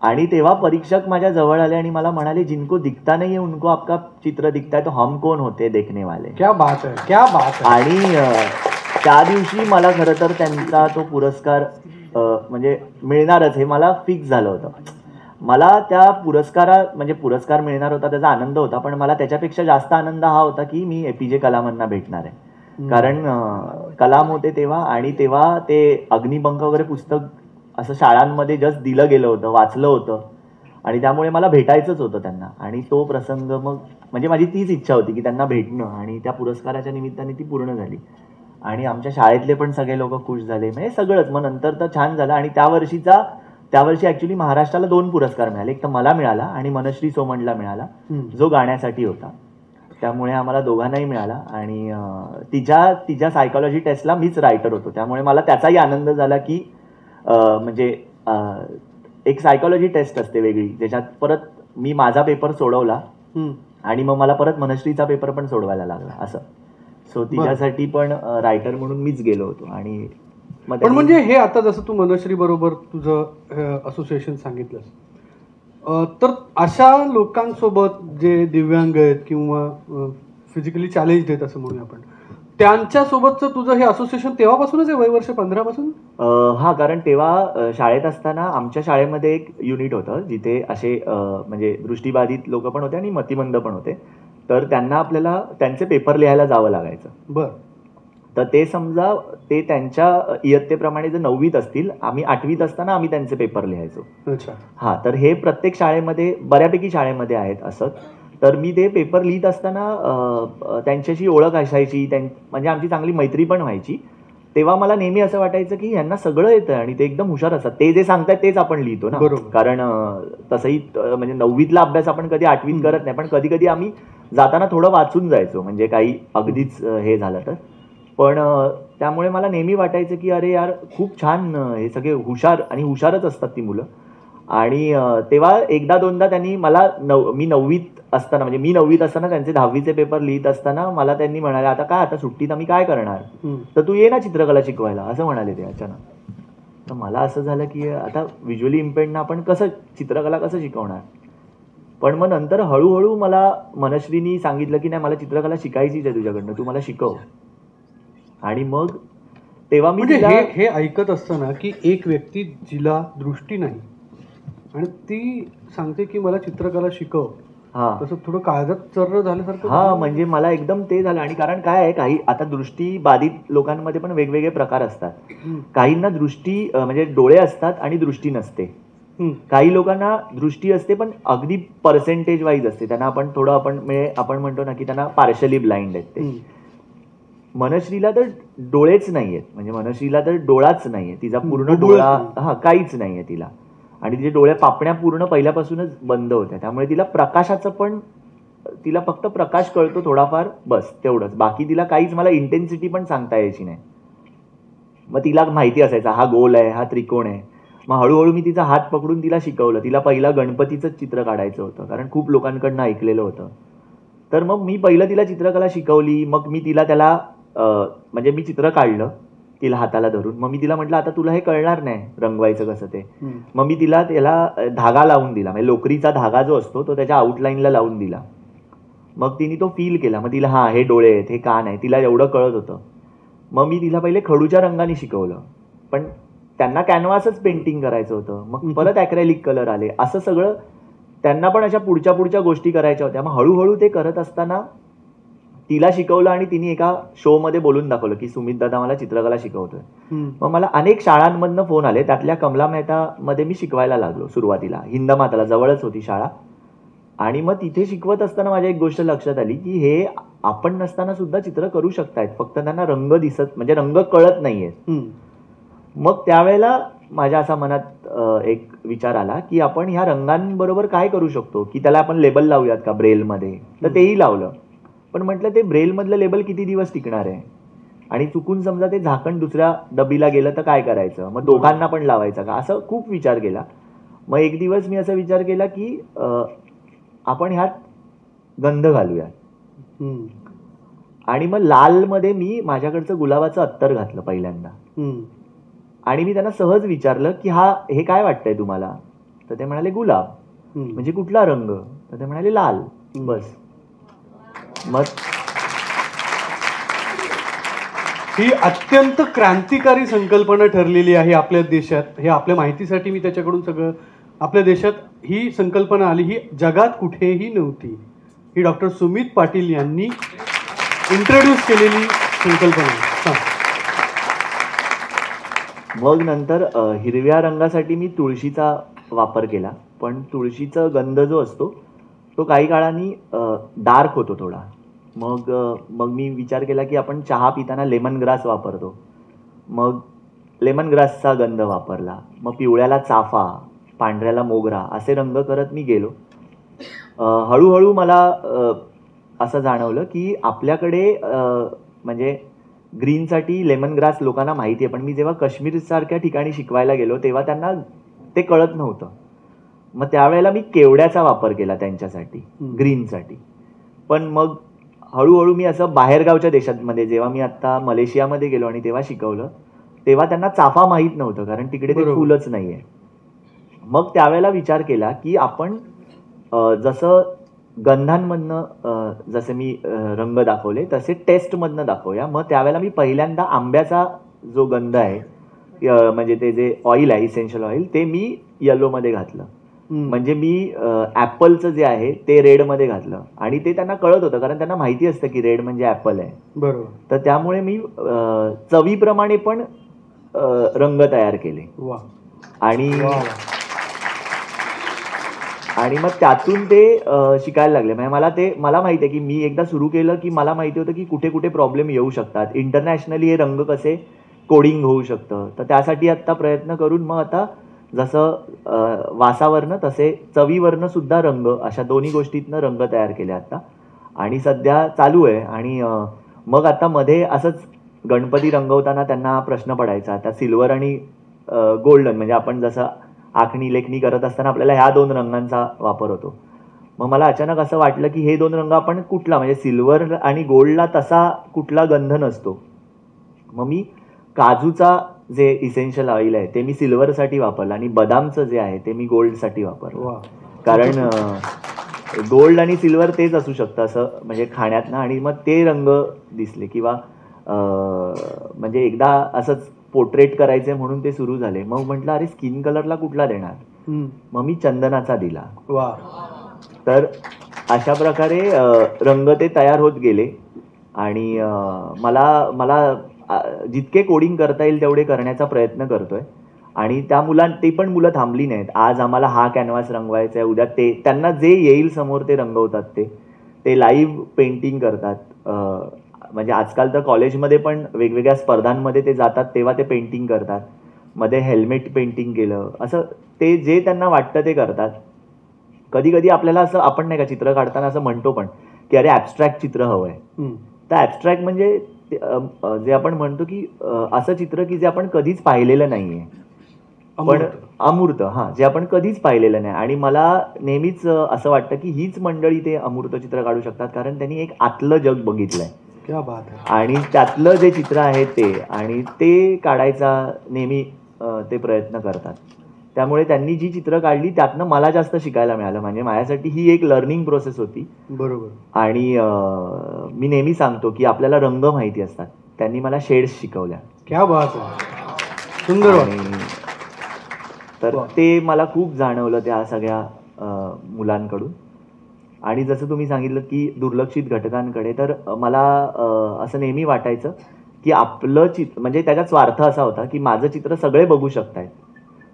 आणि तेव्हा परीक्षक माझ्या जवळ आले आणि मला म्हणाले जिनको दिखता नहीं है उनको आपका चित्र दिखता है तो हम कौन होते देखने वाले. क्या बात है, क्या बात है. आणि त्या दिवशी मला खरं तर त्यांचा तो पुरस्कार म्हणजे मिळणारच हे मला फिक्स झालं होतं. मला त्या पुरस्कार मिळणार होता त्याचा आनंद होता, पण मला त्याच्यापेक्षा जास्त आनंद हा होता की मी APJ कलामांना भेटणार आहे. कारण कलाम होते तेव्हा, आणि तेव्हा ते अग्निपंख वगैरे पुस्तक असं शाळांमध्ये जस्ट दिलं गेलं होतं, वाचलं होतं, आणि त्यामुळे मला भेटायचंच होतं त्यांना. आणि तो प्रसंग मग म्हणजे माझी तीच इच्छा होती की त्यांना भेटणं, आणि त्या पुरस्काराच्या निमित्ताने ती पूर्ण झाली. आणि आमच्या शाळेतले पण सगळे लोक खुश झाले, म्हणजे सगळंच. मग नंतर तर छान झालं. आणि त्यावर्षी ऍक्च्युली महाराष्ट्राला 2 पुरस्कार मिळाले, एक तर मला मिळाला आणि मनश्री सोमणला मिळाला जो गाण्यासाठी होता, त्यामुळे आम्हाला दोघांनाही मिळाला. आणि तिच्या सायकॉलॉजी टेस्टला मीच रायटर होतो, त्यामुळे मला त्याचाही आनंद झाला की म्हणजे एक सायकॉलॉजी टेस्ट असते वेगळी, ज्याच्यात परत मी माझा पेपर सोडवला आणि मग मला परत मनश्रीचा पेपर पण सोडवायला लागला असं. सो तिच्यासाठी पण रायटर म्हणून मीच गेलो होतो. आणि पण म्हणजे हे आता जसं तू मनश्री बरोबर तुझं असोसिएशन सांगितलंस, तर अशा लोकांसोबत जे दिव्यांग आहेत किंवा फिजिकली चॅलेंज आहेत असं म्हणूया आपण, त्यांच्यासोबतचं तुझं हे असोसिएशन तेव्हापासूनच आहे, वर्ष 15 पासून? हा, कारण तेव्हा शाळेत असताना आमच्या शाळेमध्ये एक युनिट होतं जिथे असे म्हणजे दृष्टीबाधित लोक पण होते आणि मतिमंद पण होते, तर त्यांना आपल्याला त्यांचे पेपर लिहायला जावं लागायचं. बरं. तर ते समजा ते त्यांच्या इयत्तेप्रमाणे जर 9वीत असतील, आम्ही 8वीत असताना आम्ही त्यांचे पेपर लिहायचो. अच्छा. हा, तर हे प्रत्येक शाळेमध्ये बऱ्यापैकी शाळेमध्ये आहेत असं. तर मी ते पेपर लिहित असताना त्यांच्याशी ओळख असायची, म्हणजे आमची चांगली मैत्री पण व्हायची. तेव्हा मला नेहमी असं वाटायचं की यांना सगळं येतं आणि ते एकदम हुशार असतात, ते जे सांगतात तेच आपण लिहितो ना. कारण तसंही म्हणजे 9वीतला अभ्यास आपण कधी 8वीत करत नाही, पण कधी कधी आम्ही जाताना थोडं वाचून जायचो, म्हणजे काही अगदीच हे झालं तर. पण त्यामुळे मला नेहमी वाटायचं की अरे यार खूप छान, हे सगळे हुशारच असतात ती मुलं. आणि तेव्हा एकदा दोनदा त्यांनी मला मी 9वीत असताना त्यांचे 10वीचे पेपर लिहित असताना मला त्यांनी म्हणाले आता काय, आता सुट्टीत आम्ही काय करणार, तर तू ये ना चित्रकला शिकवायला, असं म्हणाले ते अचानक. तर मला असं झालं की आता व्हिज्युअली इम्पेअर्डना आपण चित्रकला कसं शिकवणार. पण मग नंतर हळूहळू मला मनश्रीनी सांगितलं की नाही मला चित्रकला शिकायचीच आहे तुझ्याकडनं, तू मला शिकव. आणि मग तेव्हा मी हे ऐकत असताना की एक व्यक्ती जिला दृष्टी नाही आणि ती सांगते की मला चित्रकला शिकव, तसं थोडं काळजात चर्र झाल्यासारखं. हा, म्हणजे मला एकदम ते झालं. आणि कारण काय आहे, काही आता दृष्टी बाधित लोकांमध्ये पण वेगवेगळे प्रकार असतात. काहींना दृष्टी म्हणजे डोळे असतात आणि दृष्टी नसते. काही लोकांना दृष्टी असते पण अगदी पर्सेंटेज वाईज असते, त्यांना आपण म्हणतो ना की त्यांना पार्शली ब्लाइंड आहेत ते. मनश्रीला तर डोळेच नाहीयेत, म्हणजे मनश्रीला तर डोळाच नाहीये, तिचा पूर्ण डोळा काहीच नाहीये तिला, आणि तिचे डोळे पापण्या पूर्ण पहिल्यापासूनच बंद होत्या, त्यामुळे तिला प्रकाशाचं पण तिला फक्त प्रकाश कळतो थोडाफार, बस तेवढंच. बाकी तिला काहीच मला इंटेन्सिटी पण सांगता यायची नाही. मग तिला माहिती असायचा हा गोल आहे, हा त्रिकोण आहे. मग हळूहळू मी तिचा हात पकडून तिला शिकवलं. तिला पहिला गणपतीचंच चित्र काढायचं होतं, कारण खूप लोकांकडनं ऐकलेलं होतं. तर मग मी पहिलं तिला चित्रकला शिकवली. मग मी तिला त्याला म्हणजे मी चित्र काढलं तिला हाताला धरून. मग मी तिला म्हटलं, आता तुला हे कळणार नाही रंगवायचं कसं ते. मग मी तिला त्याला धागा लावून दिला, म्हणजे लोकरीचा धागा जो असतो तो त्याच्या आउटलाईनला लावून दिला. मग तिने तो फील केला. मग तिला हे डोळे आहेत, हे कान आहे, तिला एवढं कळत होतं. मग मी तिला पहिले खडूच्या रंगाने शिकवलं, पण त्यांना कॅनव्हासच पेंटिंग करायचं होतं. मग परत ॲक्रेलिक कलर आले. असं सगळं त्यांना पण अशा पुढच्या गोष्टी करायच्या होत्या. मग हळूहळू ते करत असताना तिला शिकवलं आणि तिने एका शो मध्ये बोलून दाखवलं की सुमित दादा मला चित्रकला शिकवतोय. मग मला अनेक शाळांमधनं फोन आले. त्यातल्या कमला मेहता मध्ये मी शिकवायला लागलो सुरुवातीला. हिंदमाताला जवळच होती शाळा. आणि मग तिथे शिकवत असताना माझ्या एक गोष्ट लक्षात आली की हे आपण नसताना सुद्धा चित्र करू शकतायत, फक्त त्यांना रंग दिसत, म्हणजे रंग कळत नाहीये. मग त्यावेळेला माझ्या असा मनात एक विचार आला की आपण ह्या रंगांबरोबर काय करू शकतो, की त्याला आपण लेबल लावूयात का ब्रेलमध्ये. तर तेही लावलं. पण म्हटलं ते ब्रेलमधलं लेबल किती दिवस टिकणार आहे, आणि चुकून समजा ते झाकण दुसऱ्या डबीला गेलं तर काय करायचं, मग दोघांना पण लावायचं का, असं खूप विचार केला. मग एक दिवस मी असा विचार केला की आपण ह्यात गंध घालूया. आणि मग लालमध्ये मी माझ्याकडचं गुलाबाचं अत्तर घातलं पहिल्यांदा. आणि मी त्यांना सहज विचारलं की हे काय वाटतंय तुम्हाला. तर ते म्हणाले गुलाब. म्हणजे कुठला रंग. तर ते म्हणाले लाल. बस. मग ही अत्यंत क्रांतिकारी संकल्पना ठरलेली आहे आपल्या देशात. हे आपल्या माहितीसाठी मी त्याच्याकडून सगळं, आपल्या देशात ही संकल्पना आली, ही जगात कुठेही नव्हती. ही डॉक्टर सुमित पाटील यांनी इंट्रोड्यूस केलेली संकल्पना. मग नंतर हिरव्या रंगासाठी मी तुळशीचा वापर केला. पण तुळशीचा गंध जो असतो तो काही काळाने डार्क होतो थोडा. मग मी विचार केला की आपण चहा पिताना लेमन ग्रास वापरतो. मग लेमन ग्रासचा गंध वापरला. मग पिवळ्याला चाफा, पांढऱ्याला मोगरा असे रंग करत मी गेलो. हळूहळू मला असं जाणवलं की आपल्याकडे म्हणजे ग्रीनसाठी लेमन ग्रास लोकांना माहिती आहे, पण मी जेव्हा काश्मीरसारख्या ठिकाणी शिकवायला गेलो तेव्हा त्यांना ते कळत नव्हतं. मग त्यावेळेला मी केवड्याचा वापर केला त्यांच्यासाठी, ग्रीनसाठी. पण मग हळूहळू मी असं बाहेरगावच्या देशांमध्ये, जेव्हा मी आता मलेशियामध्ये गेलो आणि तेव्हा शिकवलं, तेव्हा त्यांना चाफा माहीत नव्हतं, कारण तिकडे ते फुलच नाहीये. मग त्यावेळेला विचार केला की आपण जसं गंधांमधनं जसे मी रंग दाखवले तसे टेस्टमधनं दाखवूया. मग त्यावेळेला मी पहिल्यांदा आंब्याचा जो गंध आहे, म्हणजे ते जे ऑइल आहे, इसेन्शियल ऑइल, ते मी येलोमध्ये घातलं. म्हणजे मी ऍपलचं जे आहे ते रेडमध्ये घातलं. आणि ते त्यांना कळत होतं, कारण त्यांना माहिती असतं की रेड म्हणजे ऍपल आहे. बरोबर. तर त्यामुळे मी चवीप्रमाणे पण रंग तयार केले. आणि मग त्यातून ते शिकायला लागले. म्हणजे मला माहिती आहे की मी एकदा सुरू केलं की मला माहिती होतं की कुठे कुठे प्रॉब्लेम येऊ शकतात. इंटरनॅशनली हे रंग कसे कोडिंग होऊ शकतं. तर त्यासाठी आता प्रयत्न करून मग आता जसं वासावरनं तसे चवीवरनं सुद्धा रंग, अशा दोन्ही गोष्टीतनं रंग तयार केले आता. आणि सध्या चालू आहे. आणि मग आता मध्ये असंच गणपती रंगवताना त्यांना प्रश्न पडायचा, आता सिल्वर आणि गोल्डन, म्हणजे आपण जसं आखणी लेखणी करत असताना आपल्याला ह्या दोन रंगांचा वापर होतो. मग मला अचानक असं वाटलं की हे दोन रंग आपण कुठला, म्हणजे सिल्वर आणि गोल्डला तसा कुठला गंध नसतो. मग मी काजूचा जे इसेन्शियल ऑइल आहे ते मी सिल्वरसाठी वापरलं, आणि बदामचं जे आहे ते मी गोल्डसाठी वापरलं. कारण गोल्ड आणि सिल्वर तेच असू शकतं असं, म्हणजे खाण्यात ना. आणि मग ते रंग दिसले, किंवा म्हणजे एकदा असंच पोर्ट्रेट करायचे म्हणून ते सुरू झाले. मग म्हटलं अरे स्किन कलरला कुठला देणार, मग मी चंदनाचा दिला. तर अशा प्रकारे रंग ते तयार होत गेले. आणि मला जितके कोडिंग करता येईल तेवढे करण्याचा प्रयत्न करतोय. आणि ती पण मुलं थांबली नाहीत. आज आम्हाला हा कॅनव्हास रंगवायचा आहे, उद्या त्यांना जे येईल समोर ते रंगवतात. ते लाईव्ह पेंटिंग करतात. म्हणजे आजकाल तर कॉलेजमध्ये पण वेगवेगळ्या स्पर्धांमध्ये ते जातात तेव्हा ते पेंटिंग करतात. मध्ये हेल्मेट पेंटिंग केलं, असं ते जे त्यांना वाटतं ते करतात. कधी कधी आपल्याला असं, आपण नाही का चित्र काढताना असं म्हणतो पण की अरे ॲब्स्ट्रॅक्ट चित्र हवं आहे. तर ॲब्स्ट्रॅक्ट म्हणजे जे आपण म्हणतो की असं चित्र की जे आपण कधीच पाहिलेलं नाहीये, पण अमूर्त, हां, जे आपण कधीच पाहिलेलं नाही. आणि मला नेहमीच असं वाटतं की हीच मंडळी ते अमूर्त चित्र काढू शकतात, कारण त्यांनी एक आतलं जग बघितलंय. क्या बात आहे. आणि त्यातलं जे चित्र आहे ते, आणि ते काढायचा नेहमी ते प्रयत्न करतात. त्यामुळे त्यांनी जी चित्र काढली त्यातनं मला जास्त शिकायला मिळालं. म्हणजे माझ्यासाठी ही एक लर्निंग प्रोसेस होती. बरोबर. आणि मी नेहमी सांगतो की आपल्याला रंग माहिती असतात, त्यांनी मला शेड्स शिकवल्या. क्या बात आहे. सुंदर. तर ते मला खूप जाणवलं त्या सगळ्या मुलांकडून. आणि जसं तुम्ही सांगितलं की दुर्लक्षित घटकांकडे, तर मला असं नेहमी वाटायचं की आपलं चित्र, म्हणजे त्याच्यात स्वार्थ असा होता की माझं चित्र सगळे बघू शकतायत,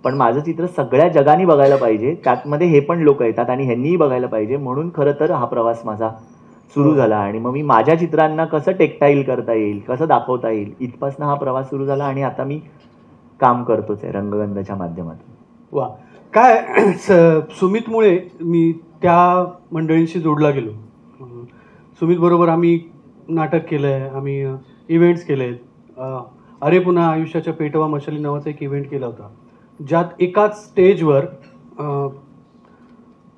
पण माझं चित्र सगळ्या जगाने बघायला पाहिजे, त्यातमध्ये हे पण लोक येतात आणि ह्यांनीही बघायला पाहिजे. म्हणून खरं तर हा प्रवास माझा सुरू झाला. आणि मग मी माझ्या चित्रांना कसं टेक्टाईल करता येईल, कसं दाखवता येईल, इथपासून हा प्रवास सुरू झाला. आणि आता मी काम करतोच आहे रंगगंधच्या माध्यमातून. वा. काय सुमितमुळे मी त्या मंडळींशी जोडला गेलो. सुमित बरोबर आम्ही नाटक केलंय, आम्ही इव्हेंट्स केलेत. अरे पुन्हा आयुष्याच्या पेटवा मशाली नावाचा एक इव्हेंट केला होता, ज्यात एकाच स्टेजवर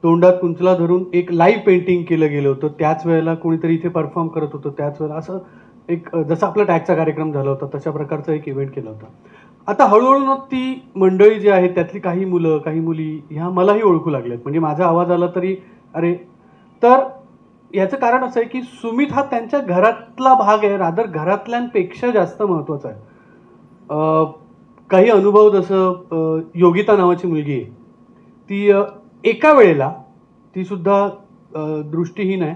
तोंडात कुंचला धरून एक लाईव्ह पेंटिंग केलं गेलं होतं. त्याच वेळेला कोणीतरी इथे परफॉर्म करत होतं, त्याच वेळेला असं एक जसा आपला टॅगचा कार्यक्रम झाला होता तशा प्रकारचा एक इव्हेंट केला होता. आता हळूहळू ती मंडळी जी आहेत त्यातली काही मुलं काही मुली ह्या मलाही ओळखू लागल्यात. म्हणजे माझा आवाज आला तरी अरे. तर याचं कारण असं आहे की सुमित हा त्यांच्या घरातला भाग आहे, रादर घरातल्यांपेक्षा जास्त महत्त्वाचा आहे. काही अनुभव, जसं योगिता नावाची मुलगी आहे, ती एका वेळेला, ती सुद्धा दृष्टीहीन आहे,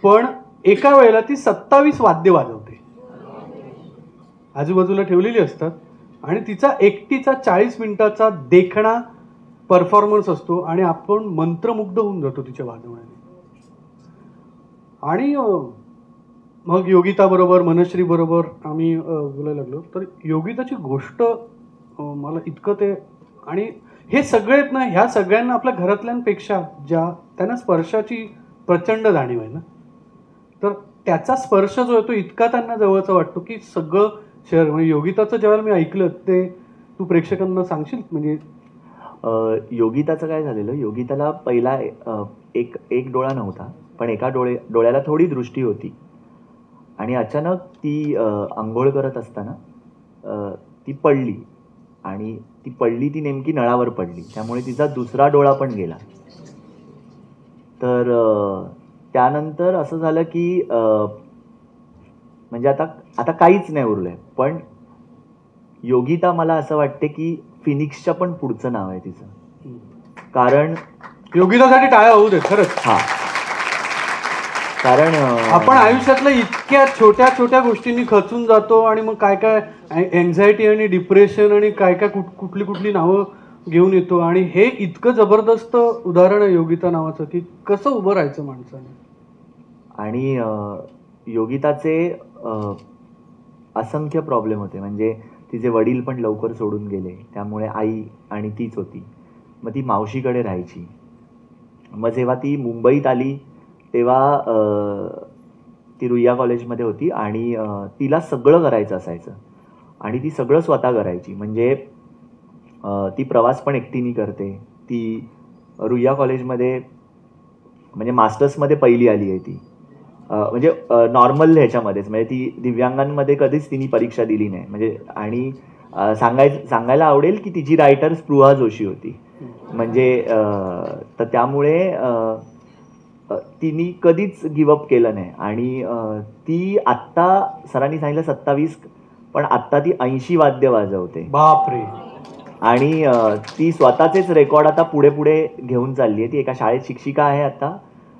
पण एका वेळेला ती 27 वाद्य वाजवते, आजूबाजूला ठेवलेली असतात. आणि तिचा एकटीचा 40 मिनिटाचा देखणा परफॉर्मन्स असतो आणि आपण मंत्रमुग्ध होऊन जातो तिच्या वाजवण्याने. आणि मग योगिता बरोबर, मनश्री बरोबर आम्ही बोलायला लागलो. तर योगिताची गोष्ट मला इतकं ते, आणि हे सगळेत ना, ह्या सगळ्यांना आपल्या घरातल्यांपेक्षा ज्या त्यांना स्पर्शाची प्रचंड जाणीव आहे ना, तर त्याचा स्पर्श जो आहे तो इतका त्यांना जवळचा वाटतो की सगळं शहर. म्हणजे योगिताचं ज्यावेळेला मी ऐकलं ते तू प्रेक्षकांना सांगशील? म्हणजे योगिताचं काय झालेलं, योगिताला पहिला एक डोळा नव्हता, पण एका डोळ्याला थोडी दृष्टी होती. आणि अचानक ती आंघोळ करत असताना ती पडली, आणि ती नेमकी नळावर पडली, त्यामुळे तिचा दुसरा डोळा पण गेला. तर त्यानंतर असं झालं की म्हणजे आता काहीच नाही उरलंय. पण योगिता मला असं वाटते की फिनिक्सच्या पण पुढचं नाव आहे तिचं. कारण योगितासाठी टाळ्या होऊ दे खरंच. हा, कारण आपण आयुष्यातल्या इतक्या छोट्या छोट्या गोष्टींनी खचून जातो आणि मग काय काय एन्झायटी आणि डिप्रेशन आणि काय काय कुठली नावं घेऊन येतो. आणि हे इतकं जबरदस्त उदाहरण आहे योगिता नावाचं की कसं उभं राहायचं माणसाने. आणि योगिताचे असंख्य प्रॉब्लेम होते. म्हणजे तिचे वडील पण लवकर सोडून गेले, त्यामुळे आई आणि तीच होती. मग ती मावशीकडे राहायची. मग जेव्हा ती मुंबईत आली तेव्हा ती रुईया कॉलेजमध्ये होती आणि तिला सगळं करायचं असायचं आणि ती सगळं स्वतः करायची. म्हणजे ती प्रवास पण एकटीने करते. ती रुईया कॉलेजमध्ये म्हणजे मास्टर्समध्ये पहिली आली आहे ती. म्हणजे नॉर्मल ह्याच्यामध्येच, म्हणजे ती दिव्यांगांमध्ये कधीच तिने परीक्षा दिली नाही. म्हणजे आणि सांगायला आवडेल की तिची रायटर स्पृहा जोशी होती. म्हणजे तर त्यामुळे तिने कधीच गिवअप केलं नाही. आणि ती आत्ता सरांनी सांगितलं 27, पण आत्ता ती 80 वाद्य वाजवते. बापरे. आणि ती स्वतःचेच रेकॉर्ड आता पुढे घेऊन चालली आहे. ती एका शाळेत शिक्षिका आहे, आता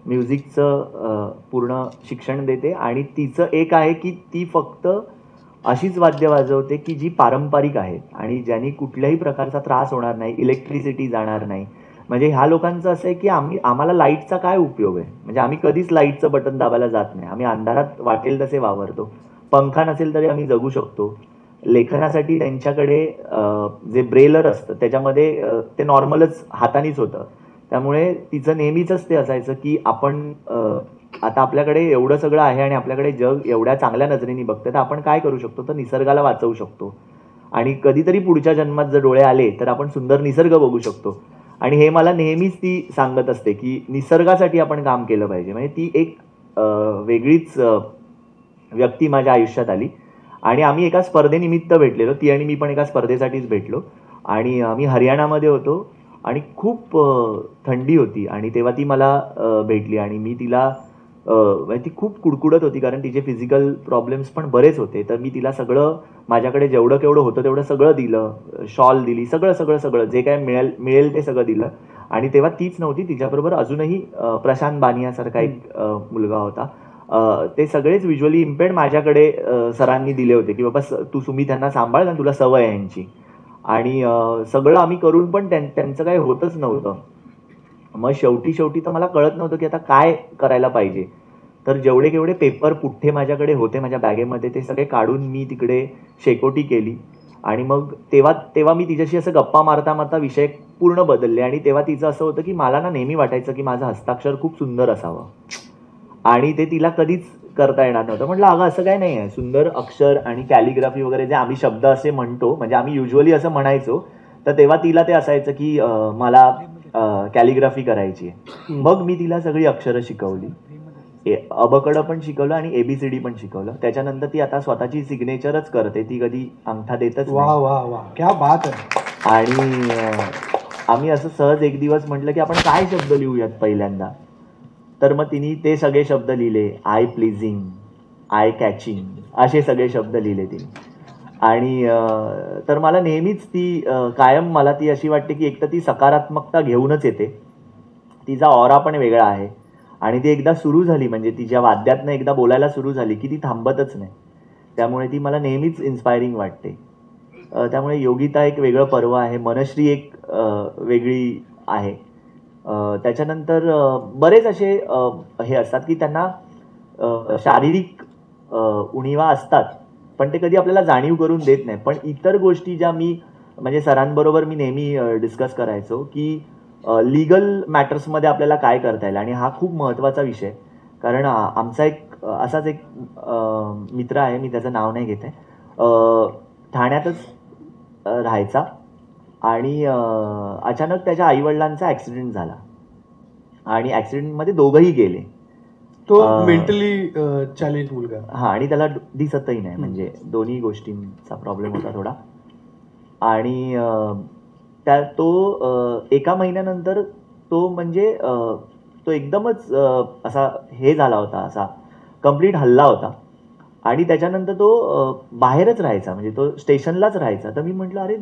म्युझिकचं पूर्ण शिक्षण देते. आणि तिचं एक आहे की ती फक्त अशीच वाद्य वाजवते की जी पारंपरिक आहेत आणि ज्यांनी कुठल्याही प्रकारचा त्रास होणार नाही, इलेक्ट्रिसिटी जाणार नाही. म्हणजे ह्या लोकांचं असं आहे की आम्हाला लाईटचा काय उपयोग आहे. म्हणजे आम्ही कधीच लाईटचं बटन दाबायला जात नाही. आम्ही अंधारात वाटेल तसे वावरतो. पंखा नसेल तरी आम्ही जगू शकतो. लेखनासाठी त्यांच्याकडे जे ब्रेलर असतं त्याच्यामध्ये ते नॉर्मलच हातानेच होतं. त्यामुळे तिचं नेहमीच ते असायचं की आपण आता आपल्याकडे एवढं सगळं आहे आणि आपल्याकडे जग एवढ्या चांगल्या नजरेने बघतं, तर आपण काय करू शकतो, तर निसर्गाला वाचवू शकतो. आणि कधीतरी पुढच्या जन्मात जर डोळे आले तर आपण सुंदर निसर्ग बघू शकतो. आणि हे मला नेहमीच ती सांगत असते की निसर्गासाठी आपण काम केलं पाहिजे. म्हणजे ती एक वेगळीच व्यक्ती माझ्या आयुष्यात आली. आणि आम्ही एका स्पर्धेनिमित्त भेटलेलो. ती आणि मी पण एका स्पर्धेसाठीच भेटलो. आणि आम्ही हरियाणामध्ये होतो आणि खूप थंडी होती आणि तेव्हा ती मला भेटली आणि मी तिला म्हणजे ती खूप कुडकुडत होती कारण तिचे फिजिकल प्रॉब्लेम्स पण बरेच होते. तर मी तिला सगळं माझ्याकडे जेवढं केवढं होतं तेवढं सगळं दिलं. शॉल दिली, सगळं सगळं सगळं जे काय मिळेल ते सगळं दिलं. आणि तेव्हा तीच नव्हती, तिच्याबरोबर अजूनही प्रशांत बानियासारखा एक मुलगा होता. ते सगळेच व्हिज्युअली इम्पेअर्ड माझ्याकडे सरांनी दिले होते की बाबा तू तुम्ही त्यांना सांभाळ कारण तुला सवय आहे यांची. आणि सगळं आम्ही करून पण त्यांचं काही होतच नव्हतं. मग शेवटी तर मला कळत नव्हतं की आता काय करायला पाहिजे. तर जेवढे केवढे पेपर पुठ्ठे माझ्याकडे होते माझ्या बॅगेमध्ये ते सगळे काढून मी तिकडे शेकोटी केली. आणि मग तेव्हा मी तिच्याशी असं गप्पा मारता विषय पूर्ण बदलले. आणि तेव्हा तिचं असं होतं की मला ना नेहमी वाटायचं की माझं हस्ताक्षर खूप सुंदर असावं आणि ते तिला कधीच करता येणार नव्हतं. म्हटलं अगं असं काय नाही आहे, सुंदर अक्षर आणि कॅलिग्राफी वगैरे जे आम्ही शब्द असे म्हणतो, म्हणजे आम्ही युजली असं म्हणायचो, तर तेव्हा तिला ते असायचं की मला कॅलिग्राफी करायची आहे. मग मी तिला सगळी अक्षरं शिकवली, अबकडं पण शिकवलं आणि ABCD पण शिकवलं. त्याच्यानंतर ती आता स्वतःची सिग्नेचरच करते, ती कधी अंगठा देतच वा नाही. वा वा, क्या बात आहे. आणि आम्ही असं सहज एक दिवस म्हटलं की आपण काय शब्द लिहूयात पहिल्यांदा. तर मग तिने ते सगळे शब्द लिहिले, आय प्लीजिंग, आय कॅचिंग, असे सगळे शब्द लिहिले तिने. आणि तर मला नेहमीच ती कायम मला ती अशी वाटते की एक तर ती सकारात्मकता घेऊनच येते, तिचा ऑरा पण वेगळा आहे. आणि ती एकदा सुरू झाली म्हणजे तिच्या वाद्यातनं एकदा बोलायला सुरू झाली की ती थांबतच नाही. त्यामुळे ती मला नेहमीच इन्स्पायरिंग वाटते. त्यामुळे योगिता एक वेगळं पर्व आहे, मनश्री एक वेगळी आहे. त्याच्यानंतर बरेच असे हे असतात की त्यांना शारीरिक उणिवा असतात, पण ते कधी आपल्याला जाणीव करून देत नाही. पण इतर गोष्टी ज्या मी म्हणजे सरांबरोबर मी नेहमी डिस्कस करायचो की लीगल मॅटर्समध्ये आपल्याला काय करता येईल. आणि हा खूप महत्त्वाचा विषय, कारण आमचा एक असाच एक मित्र आहे, मी त्याचं नाव नाही घेत आहे, ठाण्यातच राहायचा. आणि अचानक त्याच्या आईवडिलांचा ॲक्सिडेंट झाला आणि ॲक्सिडेंटमध्ये दोघंही गेले. तो मेंटली चॅलेंज मुलगा. हां, आणि त्याला दिसतही नाही, म्हणजे दोन्ही गोष्टींचा प्रॉब्लेम होता थोडा. आणि तो 1 महिन्यानंतर तो म्हणजे तो एकदमच असा हे झाला होता, असा कंप्लीट हलला होता. आणि त्याच्यानंतर तो बाहेरच राहायचा, म्हणजे तो स्टेशनलाच राहायचा. तर मी म्हटलं, अरे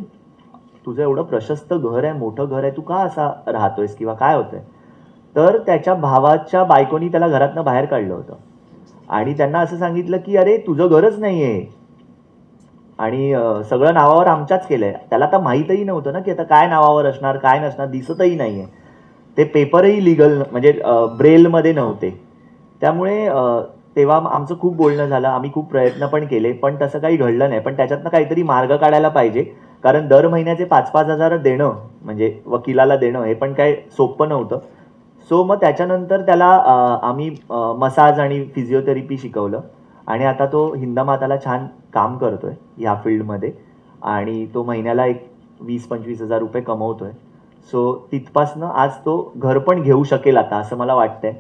तुझं एवढं प्रशस्त घर आहे, मोठं घर आहे, तू का असा राहतोयस किंवा काय होतंय. तर त्याच्या भावाच्या बायकोनी त्याला घरातनं बाहेर काढलं होतं आणि त्यांना असं सांगितलं की अरे तुझं घरच नाही आहे आणि सगळं नावावर आमच्याच केलंय. त्याला आता माहीतही नव्हतं ना की आता काय नावावर असणार काय नसणार, दिसतही नाहीये. ते पेपरही लिगल म्हणजे ब्रेलमध्ये नव्हते. त्यामुळे तेव्हा आमचं खूप बोलणं झालं, आम्ही खूप प्रयत्न पण केले, पण तसं काही घडलं नाही. पण त्याच्यातनं काहीतरी मार्ग काढायला पाहिजे, कारण दर महिन्याचे 5-5 हजार देणं म्हणजे वकिलाला देणं हे पण काय सोपं नव्हतं. सो मग त्याच्यानंतर त्याला आम्ही मसाज आणि फिजिओथेरपी शिकवलं आणि आता तो हिंदमाताला छान काम करतोय ह्या फील्डमध्ये आणि तो महिन्याला एक 20-25 हजार रुपये कमवतोय. सो तिथपासनं आज तो घर पण घेऊ शकेल आता, असं मला वाटतंय.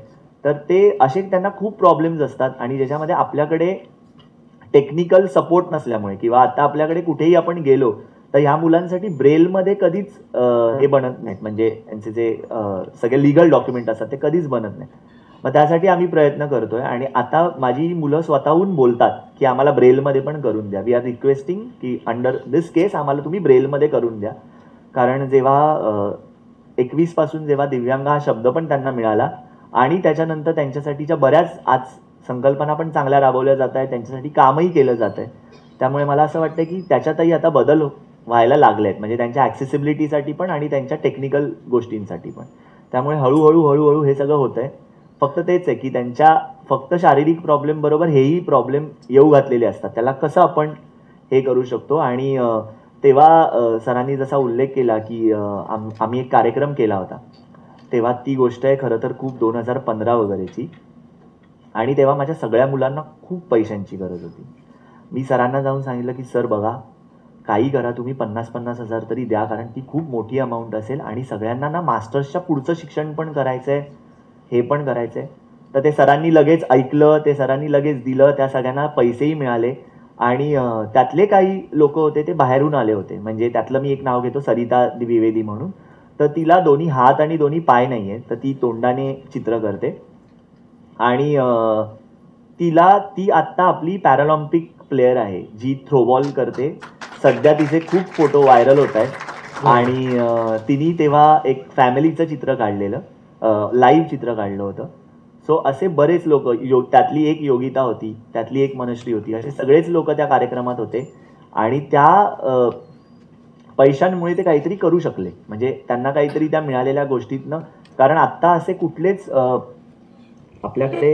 तर ते असे त्यांना खूप प्रॉब्लेम्स असतात आणि ज्याच्यामध्ये आपल्याकडे टेक्निकल सपोर्ट नसल्यामुळे किंवा आता आपल्याकडे कुठेही आपण गेलो तर ह्या मुलांसाठी ब्रेलमध्ये कधीच हे बनत नाहीत, म्हणजे त्यांचे जे सगळे लिगल डॉक्युमेंट असतात ते कधीच बनत नाहीत. मग त्यासाठी आम्ही प्रयत्न करतोय आणि आता माझी मुलं स्वतःहून बोलतात की आम्हाला ब्रेलमध्ये पण करून द्या. वी आर रिक्वेस्टिंग की अंडर दिस केस आम्हाला तुम्ही ब्रेलमध्ये करून द्या. कारण जेव्हा 21 पासून जेव्हा दिव्यांग हा शब्द पण त्यांना मिळाला आणि त्याच्यानंतर त्यांच्यासाठीच्या बऱ्याच आज संकल्पना पण चांगल्या राबवल्या जात आहेत, त्यांच्यासाठी कामही केलं जात आहे. त्यामुळे मला असं वाटतं की त्याच्यातही आता बदल व्हायला लागले आहेत, म्हणजे त्यांच्या ॲक्सेसिबिलिटीसाठी पण आणि त्यांच्या टेक्निकल गोष्टींसाठी पण. त्यामुळे हळूहळू हे सगळं होत आहे. फक्त तेच आहे की त्यांच्या फक्त शारीरिक प्रॉब्लेम बरोबर हेही प्रॉब्लेम येऊ घातलेले असतात. त्याला कसं आपण हे करू शकतो. आणि तेव्हा सरांनी जसा उल्लेख केला की आम्ही एक कार्यक्रम केला होता तेव्हा ती गोष्ट आहे खरं तर खूप 2015 वगैरेची. आणि तेव्हा माझ्या सगळ्या मुलांना खूप पैशांची गरज होती. मी सरांना जाऊन सांगितलं की सर बघा, काही करा तुम्ही 50-50 हजार तरी द्या, कारण ती खूप मोठी अमाऊंट असेल आणि सगळ्यांना ना मास्टर्सच्या पुढचं शिक्षण पण करायचं आहे, हे पण करायचं आहे. तर ते सरांनी लगेच ऐकलं, ते सरांनी लगेच दिलं, त्या सगळ्यांना पैसेही मिळाले. आणि त्यातले काही लोक होते ते बाहेरून आले होते. म्हणजे त्यातलं मी एक नाव घेतो, सरिता द्विवेदी म्हणून. तर तिला दोन्ही हात आणि दोन्ही पाय नाही आहेत, तर ती तोंडाने चित्र करते. आणि ती आत्ता आपली पॅरालॉम्पिक प्लेयर आहे, जी थ्रोबॉल करते. सध्या तिचे खूप फोटो व्हायरल होत आहेत. आणि तिने तेव्हा एक फॅमिलीचं चित्र काढलेलं, लाईव्ह चित्र काढलं होतं. सो असे बरेच लोक, त्यातली एक योगिता होती, त्यातली एक मनश्री होती, असे सगळेच लोक त्या कार्यक्रमात होते. आणि त्या पैशांमुळे ते काहीतरी करू शकले, म्हणजे त्यांना काहीतरी त्या मिळालेल्या गोष्टीतनं. कारण आत्ता असे कुठलेच आपल्याकडे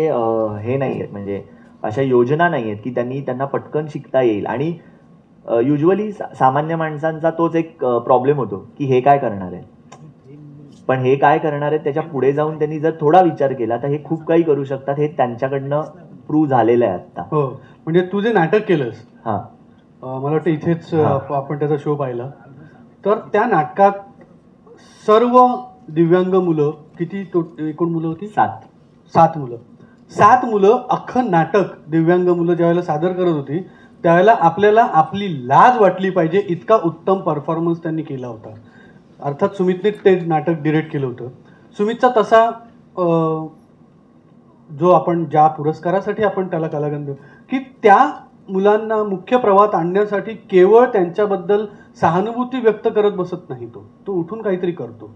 हे नाही आहेत, म्हणजे अशा योजना नाही आहेत की त्यांना पटकन शिकता येईल. आणि युजली सामान्य माणसांचा तोच एक प्रॉब्लेम होतो की हे काय करणार आहे, पण हे काय करणार आहे त्याच्या पुढे जाऊन त्यांनी जर थोडा विचार केला तर हे खूप काही करू शकतात. हे त्यांच्याकडनं प्रूव्ह झालेलं आहे आता. हो, म्हणजे तू जे नाटक केलंस, हां, मला वाटतं इथेच आपण त्याचा शो पाहिला. तर त्या नाटकात सर्व दिव्यांग मुलं, किती एकूण मुलं होती? 7 मुलं. 7 मुलं अख्खं नाटक दिव्यांग मुलं ज्यावेळेला सादर करत होती, त्यावेळेला आपल्याला आपली लाज वाटली पाहिजे इतका उत्तम परफॉर्मन्स त्यांनी केला होता. अर्थात सुमितने ते नाटक डिरेक्ट केलं होतं. सुमितचा तसा जो आपण ज्या पुरस्कारासाठी आपण त्याला कलागंध, की त्या मुलांना मुख्य प्रवाहात आणण्यासाठी केवळ त्यांच्याबद्दल सहानुभूती व्यक्त करत बसत नाही, तो उठून काहीतरी करतो.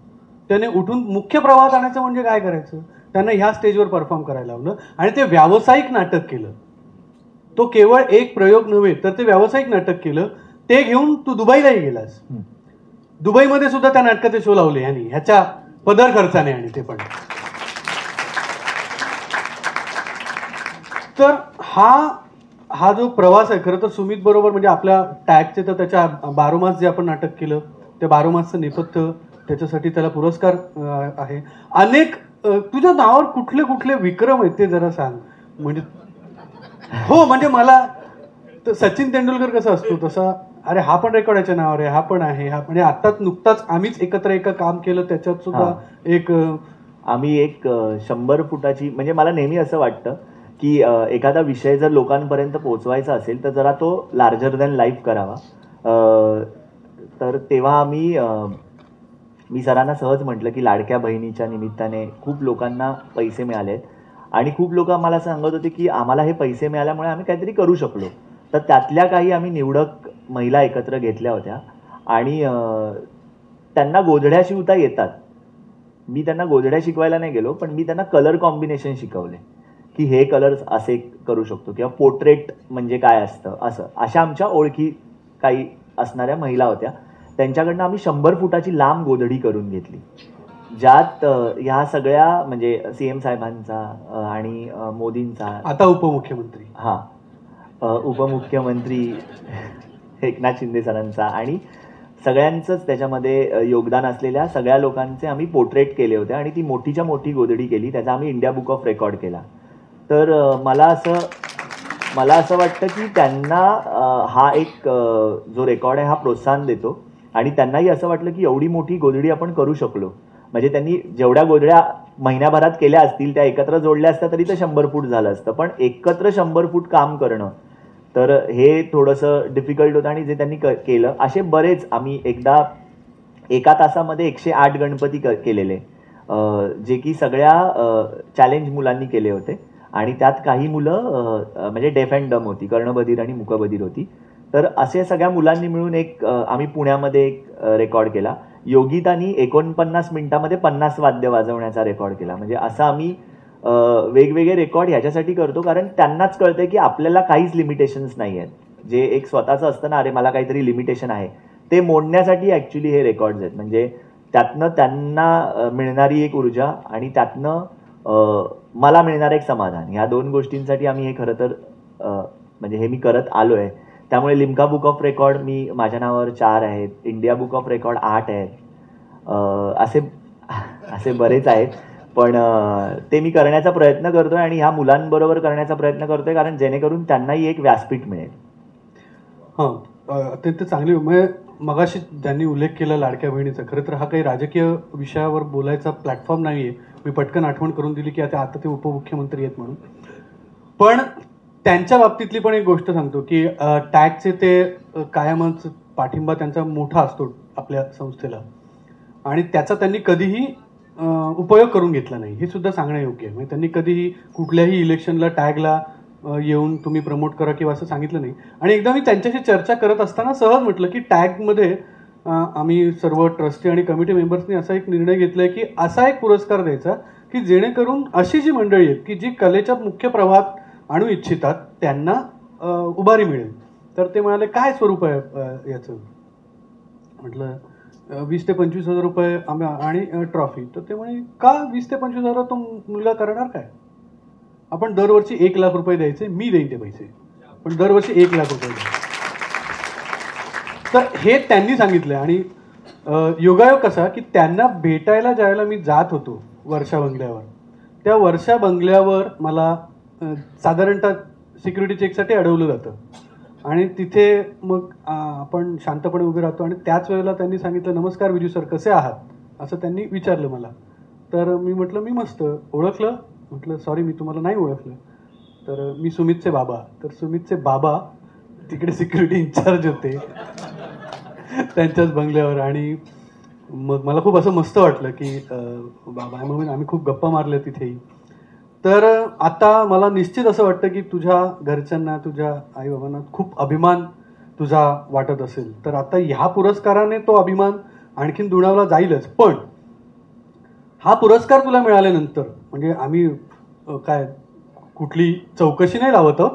त्याने उठून मुख्य प्रवाहात आणायचं म्हणजे काय करायचं, त्यांना ह्या स्टेजवर परफॉर्म करायला लावलं आणि ते व्यावसायिक नाटक केलं. तो केवळ एक प्रयोग नव्हे, तर ते व्यावसायिक नाटक केलं. ते घेऊन तू दुबईलाही गेलास. दुबईमध्ये सुद्धा त्या नाटकाचे शो लावले यांनी, ह्याच्या पदर खर्चाने, आणि ते पण. तर हा जो प्रवास आहे, खरं तर सुमित बरोबर, म्हणजे आपल्या टॅगचे तर त्याच्या 12 मास जे आपण नाटक केलं, त्या 12 मासचं नेपथ्य, त्याच्यासाठी त्याला पुरस्कार आहे. अनेक तुझ्या नावावर कुठले कुठले विक्रम आहेत ते जरा सांग. म्हणजे हो, म्हणजे मला सचिन तेंडुलकर कसा असतो तसा, अरे हा पण रेकॉर्ड याच्या नावावर आहे, हा पण आहे, हा म्हणजे आत्ताच नुकताच आम्हीच एकत्र एक काम केलं, त्याच्यात सुद्धा एक आम्ही एक 100 फुटाची, म्हणजे मला नेहमी असं वाटतं की एखादा विषय जर लोकांपर्यंत पोहोचवायचा असेल तर जरा तो लार्जर दॅन लाईफ करावा. तर तेव्हा मी सरांना सहज म्हटलं की लाडक्या बहिणीच्या निमित्ताने खूप लोकांना पैसे मिळाले आहेत आणि खूप लोक आम्हाला सांगत होते की आम्हाला हे पैसे मिळाल्यामुळे आम्ही काहीतरी करू शकलो. तर त्यातल्या काही आम्ही निवडक महिला एकत्र घेतल्या होत्या आणि त्यांना गोधड्या शिवता येतात. मी त्यांना गोधड्या शिकवायला नाही गेलो, पण मी त्यांना कलर कॉम्बिनेशन शिकवले की हे कलर्स असे करू शकतो, किंवा पोर्ट्रेट म्हणजे काय असतं, असं. अशा आमच्या ओळखी काही असणाऱ्या महिला होत्या. त्यांच्याकडनं आम्ही 100 फुटाची लांब गोधडी करून घेतली, ज्यात ह्या सगळ्या, म्हणजे CM साहेबांचा आणि मोदींचा, आता उपमुख्यमंत्री, उपमुख्यमंत्री एकनाथ शिंदे सरांचा, आणि सगळ्यांचंच त्याच्यामध्ये योगदान असलेल्या सगळ्या लोकांचे आम्ही पोर्ट्रेट केले होते आणि ती मोठीच्या मोठी गोधडी केली. त्याचा आम्ही इंडिया बुक ऑफ रेकॉर्ड केला. तर मला असं वाटतं की त्यांना हा एक जो रेकॉर्ड आहे हा प्रोत्साहन देतो, आणि त्यांनाही असं वाटलं की एवढी मोठी गोधडी आपण करू शकलो. म्हणजे त्यांनी जेवढ्या गोधड्या महिन्याभरात केल्या असतील त्या एकत्र जोडल्या असत्या तरी ते 100 फूट झालं असतं, पण एकत्र 100 फूट काम करणं, तर हे थोडंसं डिफिकल्ट होतं. आणि जे त्यांनी केलं, असे बरेच, आम्ही एकदा एका तासामध्ये 108 गणपती केलेले, जे की सगळ्या चॅलेंज मुलांनी केले होते. आणि त्यात काही मुलं म्हणजे डेफ अँड डम होती, कर्णबधीर आणि मुकबधीर होती. तर असे सगळ्या मुलांनी मिळून एक आम्ही पुण्यामध्ये एक रेकॉर्ड केला. योगितानी 49 मिनिटामध्ये 50 वाद्य वाजवण्याचा रेकॉर्ड केला. म्हणजे असं आम्ही वेगवेगळे रेकॉर्ड ह्याच्यासाठी करतो, कारण त्यांनाच कळतंय की आपल्याला काहीच लिमिटेशन्स नाही आहेत. जे एक स्वतःचं असतं ना, अरे मला काहीतरी लिमिटेशन आहे, ते मोडण्यासाठी ॲक्च्युली हे रेकॉर्ड्स आहेत. म्हणजे त्यातनं त्यांना मिळणारी एक ऊर्जा आणि त्यातनं मला मिळणारं एक समाधान, ह्या 2 गोष्टींसाठी आम्ही हे खरं तर म्हणजे हे मी करत आलो आहे. त्यामुळे लिम्का बुक ऑफ रेकॉर्ड माझ्या नावावर 4 आहेत, इंडिया बुक ऑफ रेकॉर्ड 8 आहेत. असे असे बरेच आहेत, पण ते मी करण्याचा प्रयत्न करतोय आणि ह्या मुलांबरोबर करण्याचा प्रयत्न करतोय, कारण जेणेकरून त्यांनाही एक व्यासपीठ मिळेल. हां, अत्यंत चांगली म्हणजे मगाशी ज्यांनी उल्लेख केला लाडक्या बहिणीचा, खरं तर हा काही राजकीय विषयावर बोलायचा प्लॅटफॉर्म नाही आहे. मी पटकन आठवण करून दिली की आता ते उपमुख्यमंत्री आहेत म्हणून. पण त्यांच्या बाबतीतली पण एक गोष्ट सांगतो की टॅगचे ते कायमच पाठिंबा त्यांचा मोठा असतो आपल्या संस्थेला आणि त्याचा त्यांनी कधीही उपयोग करून घेतला नाही, हे सुद्धा सांगणं योग्य आहे. म्हणजे त्यांनी कधीही कुठल्याही इलेक्शनला टॅगला येऊन तुम्ही प्रमोट करा किंवा असं सांगितलं नाही. आणि एकदा मी त्यांच्याशी चर्चा करत असताना सहज म्हटलं की टॅगमध्ये आम्ही सर्व ट्रस्टी आणि कमिटी मेंबर्सनी असा एक निर्णय घेतला आहे की असा एक पुरस्कार द्यायचा की जेणेकरून अशी जी मंडळी आहेत की जी कलेच्या मुख्य प्रवाहात आणू इच्छितात त्यांना उभारी मिळेल. तर ते म्हणाले काय स्वरूप आहे याचं. म्हटलं 20 ते 25 हजार रुपये आणि ट्रॉफी. तर ते म्हणे का 20 ते 25 हजार तो मुलगा करणार काय, आपण दरवर्षी 1 लाख रुपये द्यायचे, मी देईन ते पैसे, पण दरवर्षी 1 लाख रुपये द्यायचे. तर हे त्यांनी सांगितलं. आणि योगायोग कसा की त्यांना भेटायला ज्यावेळेला मी जात होतो वर्षा बंगल्यावर, त्या वर्षा बंगल्यावर मला साधारणतः सिक्युरिटी चेकसाठी अडवलं जातं आणि तिथे मग आपण शांतपणे उभे राहतो आणि त्याच वेळेला त्यांनी सांगितलं नमस्कार विजू सर कसे आहात, असं त्यांनी विचारलं मला. तर मी म्हटलं मी मस्त. ओळखलं, म्हटलं सॉरी मी तुम्हाला नाही ओळखलं. तर मी सुमितचे बाबा. तर सुमितचे बाबा तिकडे सिक्युरिटी इन्चार्ज होते त्यांच्याच बंगल्यावर. आणि मग मला खूप असं मस्त वाटलं की बाबा म्हणून आम्ही खूप गप्पा मारल्या तिथेही. तर आता मला निश्चित असं वाटतं की तुझ्या घरच्यांना, तुझ्या आईबाबांना खूप अभिमान तुझा वाटत असेल. तर आता ह्या पुरस्काराने तो अभिमान आणखीन दुणावला जाईलच. पण हा पुरस्कार तुला मिळाल्यानंतर म्हणजे आम्ही काय कुठली चौकशी नाही लावत आहोत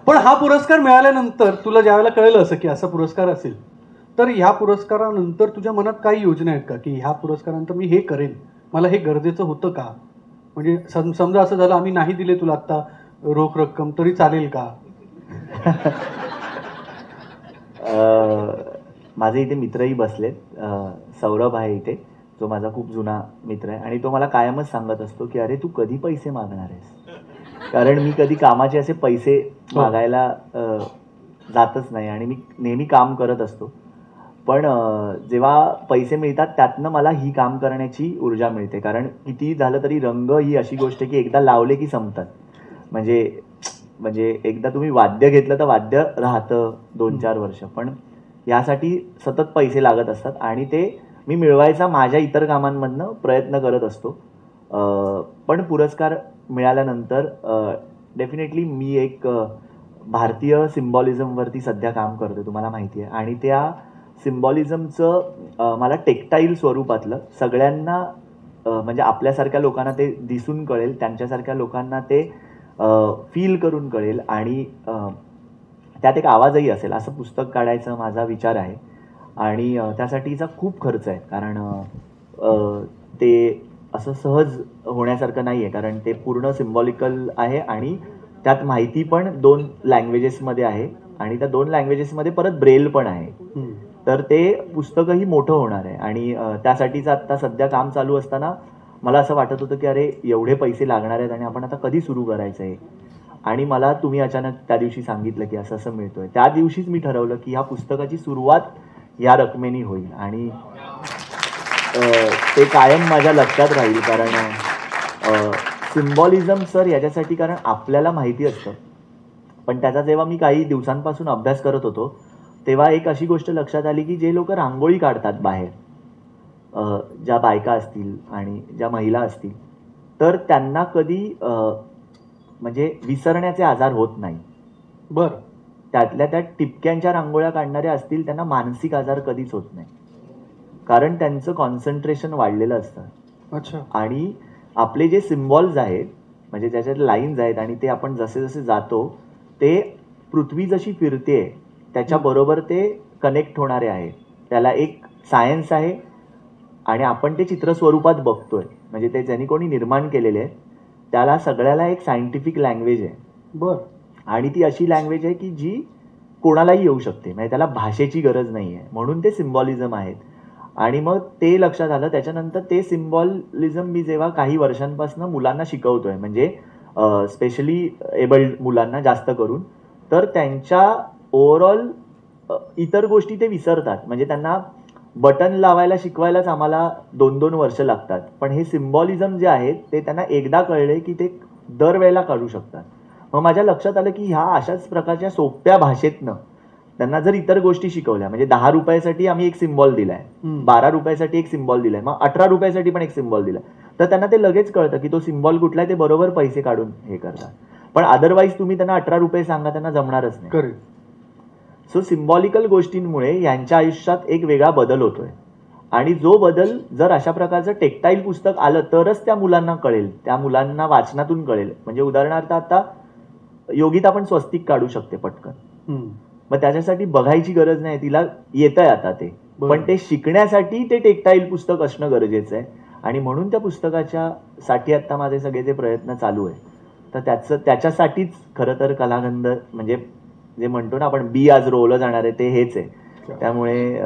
पण हा पुरस्कार मिळाल्यानंतर तुला ज्यावेळेला कळलं असं की असा पुरस्कार असेल, तर ह्या पुरस्कारानंतर तुझ्या मनात काही योजना आहेत का की ह्या पुरस्कारानंतर मी हे करेन, मला हे गरजेचं होतं का? म्हणजे समजा असं झालं आम्ही नाही दिले तुला आता रोख रक्कम तरी चालेल का? माझे इथे मित्रही बसलेत. सौरभ आहे इथे, जो माझा खूप जुना मित्र आहे आणि तो मला कायमच सांगत असतो की अरे तू कधी पैसे मागणार आहेस, कारण मी कधी कामाचे असे पैसे मागायला जातच नाही आणि मी नेहमी काम करत असतो. पण जेव्हा पैसे मिळतात त्यातनं मला ही काम करण्याची ऊर्जा मिळते, कारण कितीही झालं तरी रंग ही अशी गोष्ट की एकदा लावले की संपतात. म्हणजे एकदा तुम्ही वाद्य घेतलं तर वाद्य राहतं 2-4 वर्ष, पण यासाठी सतत पैसे लागत असतात आणि ते मी मिळवायचा माझ्या इतर कामांमधनं प्रयत्न करत असतो. पण पुरस्कार मिळाल्यानंतर डेफिनेटली मी एक भारतीय सिम्बॉलिझमवरती सध्या काम करतो, तुम्हाला माहिती आहे. आणि त्या सिम्बॉलिझमचं मला टेक्टाईल स्वरूपातलं सगळ्यांना म्हणजे आपल्यासारख्या लोकांना ते दिसून कळेल, त्यांच्यासारख्या लोकांना ते फील करून कळेल आणि त्यात एक आवाजही असेल असं पुस्तक काढायचा माझा विचार आहे. आणि त्यासाठीचा खूप खर्च आहे, कारण ते असं सहज होण्यासारखं नाही आहे, कारण ते पूर्ण सिम्बॉलिकल आहे आणि त्यात माहिती पण 2 लँग्वेजेसमध्ये आहे आणि त्या 2 लँग्वेजेसमध्ये परत ब्रेल पण आहे. तर ते पुस्तकही मोठं होणार आहे आणि त्यासाठीचं आत्ता सध्या काम चालू असताना मला असं वाटत होतं की अरे एवढे पैसे लागणार आहेत आणि आपण आता कधी सुरू करायचं आहे. आणि मला तुम्ही अचानक त्या दिवशी सांगितलं की असं असं मिळतोय, त्या दिवशीच मी ठरवलं की ह्या पुस्तकाची सुरुवात या रकमेने होईल आणि ते कायम माझ्या लक्षात राहील. कारण सिम्बॉलिझम सर याच्यासाठी, कारण आपल्याला माहिती असतं, पण त्याचा जेव्हा मी काही दिवसांपासून अभ्यास करत होतो तेव्हा एक अशी गोष्ट लक्षात आली की जे लोक रांगोळी काढतात बाहेर, ज्या बायका असतील आणि ज्या महिला असतील, तर त्यांना कधी म्हणजे विसरण्याचे आजार होत नाही. बरं. त्यातल्या त्या टिपक्यांच्या रांगोळ्या काढणाऱ्या असतील त्यांना मानसिक आजार कधीच होत नाही, कारण त्यांचं कॉन्सन्ट्रेशन वाढलेलं असतं. अच्छा. आणि आपले जे सिम्बॉल्स आहेत म्हणजे ज्याच्यात लाईन्स आहेत आणि ते आपण जसे जसे जातो ते पृथ्वी जशी फिरते त्याच्याबरोबर ते कनेक्ट होणारे आहे. त्याला एक सायन्स आहे आणि आपण ते चित्र स्वरूपात बघतोय, म्हणजे ते ज्यांनी कोणी निर्माण केलेले आहे त्याला सगळ्याला एक सायंटिफिक लँग्वेज आहे. बरं. आणि ती अशी लँग्वेज आहे की जी कोणालाही येऊ शकते, म्हणजे त्याला भाषेची गरज नाही आहे, म्हणून ते सिम्बॉलिझम आहेत. आणि मग ते लक्षात आलं. त्याच्यानंतर ते सिम्बॉलिझम मी जेव्हा काही वर्षांपासून मुलांना शिकवतोय, म्हणजे स्पेशली एबल्ड मुलांना जास्त करून, तर त्यांच्या ओव्हरऑल इतर गोष्टी ते विसरतात. म्हणजे त्यांना बटन लावायला शिकवायलाच आम्हाला 2-2 वर्ष लागतात, पण हे सिम्बॉलिझम जे आहेत ते त्यांना एकदा कळले की ते दरवेळेला काढू शकतात. मग माझ्या लक्षात आलं की ह्या अशाच प्रकारच्या सोप्या भाषेतनं त्यांना जर इतर गोष्टी शिकवल्या, म्हणजे 10 रुपयासाठी आम्ही एक सिम्बॉल दिलाय, 12 रुपयासाठी एक सिम्बॉल दिलाय, मग 18 रुपयासाठी पण एक सिम्बॉल दिलाय, तर त्यांना ते लगेच कळतं की तो सिम्बॉल कुठला आहे, ते बरोबर पैसे काढून हे करतात. पण अदरवाईज तुम्ही त्यांना 18 रुपये सांगा, त्यांना जमणारच नाही. सो सिम्बॉलिकल गोष्टींमुळे यांच्या आयुष्यात एक वेगळा बदल होतोय. आणि जो बदल जर अशा प्रकारचं टेक्टाईल पुस्तक आलं तरच त्या मुलांना कळेल, त्या मुलांना वाचनातून कळेल. म्हणजे उदाहरणार्थ आता योगिता आपण स्वस्तिक काढू शकते पटकन, मग त्याच्यासाठी बघायची गरज नाही, तिला येतंय आता ते. पण ते शिकण्यासाठी ते टेक्टाईल पुस्तक असणं गरजेचं आहे. आणि म्हणून त्या पुस्तकाच्या साठी आता माझे सगळे जे प्रयत्न चालू आहे, तर त्याच्यासाठीच खरं तर कलागंध, म्हणजे जे म्हणतो ना आपण बी आज रोवलं जाणार आहे, ते हेच आहे. त्यामुळे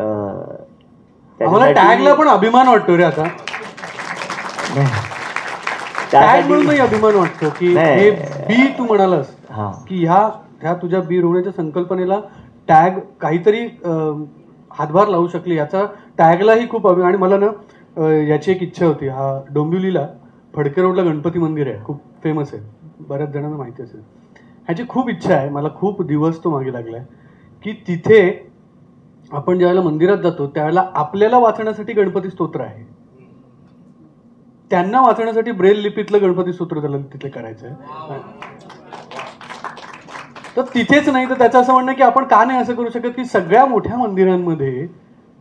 आम्हाला टॅगला पण अभिमान वाटतो रे आता. टॅग म्हणूनही अभिमान वाटतो की हे बी तू म्हणालास की ह्या तुझ्या बी रोवण्याच्या संकल्पनेला टॅग काहीतरी हातभार लावू शकली, याचा टॅगलाही खूप अभिमान. आणि मला ना याची एक इच्छा होती. हा डोंबिवलीला फडके रोडला गणपती मंदिर आहे, खूप फेमस आहे, बऱ्याच जणांना माहिती असेल. ह्याची खूप इच्छा आहे, मला खूप दिवस तो मागे लागलाय की तिथे आपण ज्यावेळेला मंदिरात जातो त्यावेळेला आपल्याला वाचण्यासाठी गणपती स्तोत्र आहे, त्यांना वाचण्यासाठी ब्रेल लिपीतलं गणपती स्तोत्र त्याला तिथे करायचंय. तर तिथेच नाही तर त्याचं असं म्हणणं की आपण का नाही असं करू शकत की सगळ्या मोठ्या मंदिरांमध्ये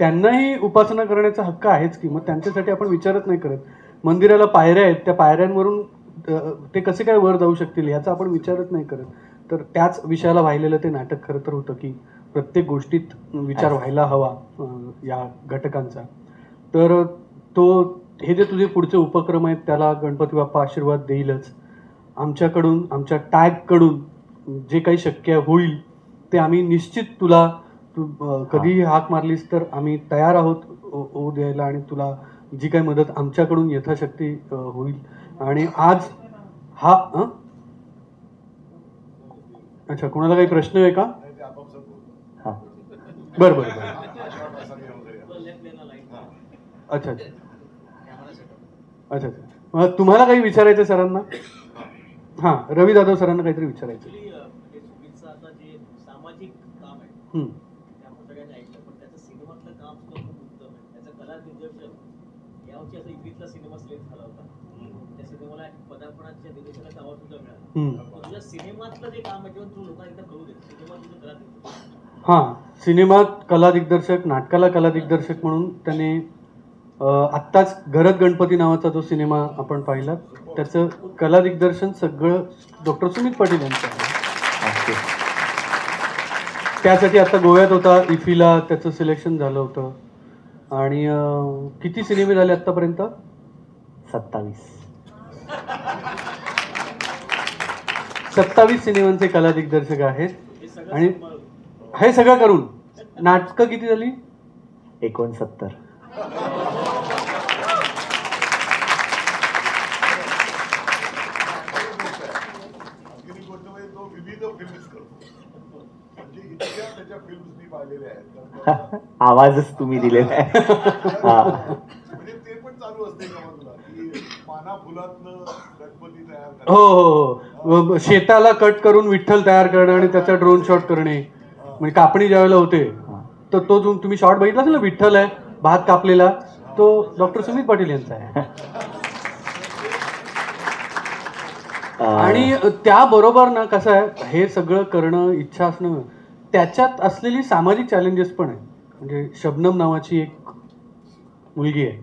त्यांनाही उपासना करण्याचा हक्क आहेच की, मग त्यांच्यासाठी आपण विचारच नाही करत. मंदिराला पायऱ्या आहेत, त्या पायऱ्यांवरून ते कसे काय वर जाऊ शकतील याचा आपण विचारच नाही करत. तर त्याच विषयाला वाहिलेलं ते नाटक खरं तर होतं की प्रत्येक गोष्टीत विचार व्हायला हवा या घटकांचा. तर हे जे तुझे पुढचे उपक्रम आहेत त्याला गणपती बाप्पा आशीर्वाद देईलच. आमच्याकडून, आमच्या टॅगकडून जे काही शक्य होईल ते आम्ही निश्चित तुला, तू कधीही हाक मारलीस तर आम्ही तयार आहोत होऊ द्यायला, आणि तुला जी काही मदत आमच्याकडून यथाशक्ती होईल. आणि आज अच्छा, कोणाला काही प्रश्न आहे का? बरं बरं बरं. अच्छा अच्छा अच्छा अच्छा. मग तुम्हाला काही विचारायचं सरांना? हां, रवी जाधव सरांना काहीतरी विचारायचं. सामाजिक काम आहे, आपण सगळ्यांनी ऐकलं, पण त्याचं सिनेमातलं काम सुद्धा खूप उत्तम आहे. त्याचा कला दिग्दर्शक यावर्षी असा इफ्फीतला सिनेमा सिलेक्ट झाला होता, त्या सिनेमाला पदार्पणाच्या दिग्दर्शकाचा अवॉर्ड सुद्धा मिळाला. तुझ्या सिनेमातलं जे काम आहे तेव्हा तू लोकांना कळू दे, सिनेमात तुझं कला दिग्दर्शक. हां, सिनेमात कला दिग्दर्शक, नाटकाला कला दिग्दर्शक म्हणून त्याने आत्ताच घरत गणपती नावाचा जो सिनेमा आपण पाहिला त्याचं कला दिग्दर्शन सगळं डॉक्टर सुमित पाटील यांचं आहे. त्यासाठी आता गोव्यात होता, इफीला त्याचं सिलेक्शन झालं होतं. आणि किती सिनेमे झाले आतापर्यंत? 27 सिनेमांचे कला दिग्दर्शक आहेत. आणि हे सगळं करून नाटकं किती झाली? 69. आवाजच तुम्ही दिलेला आहे. हो, शेताला कट करून विठ्ठल तयार करणे आणि त्याचा ड्रोन शॉट करणे. म्हणजे कापणी ज्यावेळेला होते तर तो तुम्ही शॉट बघितला असेल ना, विठ्ठल आहे भात कापलेला, तो डॉक्टर सुमित पाटील यांचा आहे. आणि त्याबरोबर ना कसं आहे, हे सगळं करणं, इच्छा असणं, त्याच्यात असलेली सामाजिक चॅलेंजेस पण आहे. म्हणजे शबनम नावाची एक मुलगी आहे,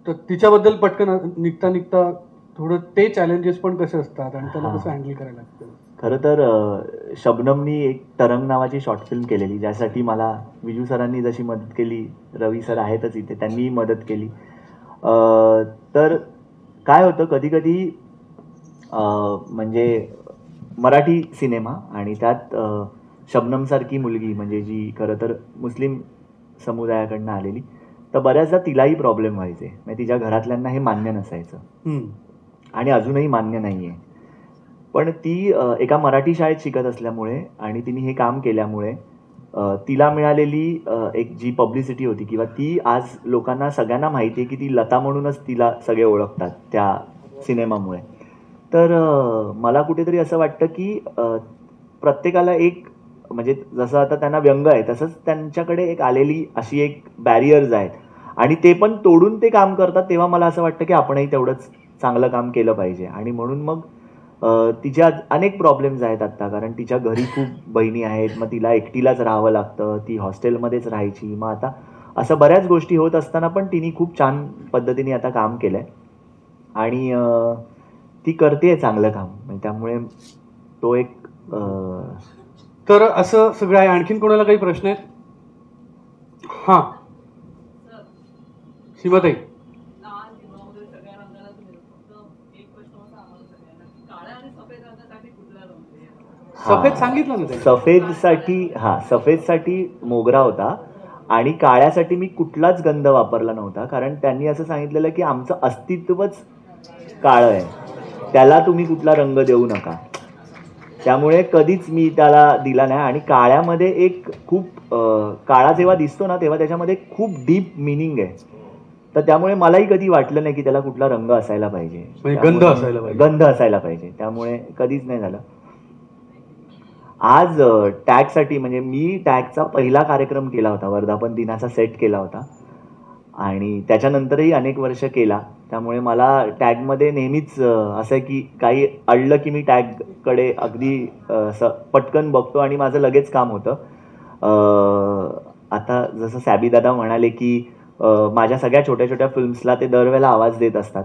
तर तिच्याबद्दल पटकन निघता थोडं ते चॅलेंजेस पण कसे असतात आणि त्याला कसं हँडल करायला लागतं. खरं तर शबनमनी एक तरंग नावाची शॉर्ट फिल्म केलेली, ज्यासाठी मला विजू सरांनी जशी मदत केली, रवी सर आहेतच इथे, त्यांनी मदत केली. तर काय होतं, कधी कधी म्हणजे मराठी सिनेमा आणि त्यात शबनमसारखी मुलगी, म्हणजे जी खरं तर मुस्लिम समुदायाकडनं आलेली, तर बऱ्याचदा तिलाही प्रॉब्लेम व्हायचे. म्हणजे तिच्या घरातल्यांना हे मान्य नसायचं हम्म. आणि अजूनही मान्य नाही आहे. पण ती एका मराठी शाळेत शिकत असल्यामुळे आणि तिने हे काम केल्यामुळे तिला मिळालेली एक जी पब्लिसिटी होती किंवा ती आज लोकांना सगळ्यांना माहिती आहे की ती लता म्हणूनच तिला सगळे ओळखतात त्या सिनेमामुळे. तर मला कुठेतरी असं वाटतं की प्रत्येकाला एक म्हणजे जसं आता त्यांना व्यंग आहे तसंच त्यांच्याकडे एक आलेली अशी एक बॅरियर्स आहेत आणि ते पण तोडून ते काम करतात. तेव्हा मला असं वाटतं की आपणही तेवढंच चांगलं काम केलं पाहिजे. आणि म्हणून मग तिच्या अनेक प्रॉब्लेम्स आहेत आत्ता, कारण तिच्या घरी खूप बहिणी आहेत, मग तिला एकटीलाच राहावं लागतं, ती हॉस्टेलमध्येच राहायची. मग आता असं बऱ्याच गोष्टी होत असताना पण तिने खूप छान पद्धतीने आता काम केलंय आणि ती करते चांगलं काम. म्हणजे त्यामुळे तो एक तर असं सगळं आहे. आणखीन कोणाला काही प्रश्न आहेत? हां, सीमाताई. सफेद सांगितलं ना ते. सफेदसाठी मोगरा होता आणि काळ्यासाठी मी कुठलाच गंध वापरला नव्हता, कारण त्यांनी असं सांगितलेलं की आमचं अस्तित्वच काळं आहे, त्याला तुम्ही कुठला रंग देऊ नका. त्यामुळे कधीच मी त्याला दिला नाही. आणि काळ्यामध्ये एक खूप काळा जेव्हा दिसतो ना तेव्हा त्याच्यामध्ये खूप डीप मिनिंग आहे. तर त्यामुळे मलाही कधी वाटलं नाही की त्याला कुठला रंग असायला पाहिजे, गंध असायला पाहिजे. गंध असायला पाहिजे. त्यामुळे कधीच नाही झालं. आज टॅगसाठी म्हणजे मी टॅगचा पहिला कार्यक्रम केला होता, वर्धापन दिनाचा सेट केला होता आणि त्याच्यानंतरही अनेक वर्ष केला. त्यामुळे मला टॅगमध्ये नेहमीच असं आहे की काही अडलं की मी टॅगकडे अगदी असं पटकन बघतो आणि माझं लगेच काम होतं. आता जसं सॅबी दादा म्हणाले की माझ्या सगळ्या छोट्या छोट्या फिल्म्सला ते दरवेळेला आवाज देत असतात.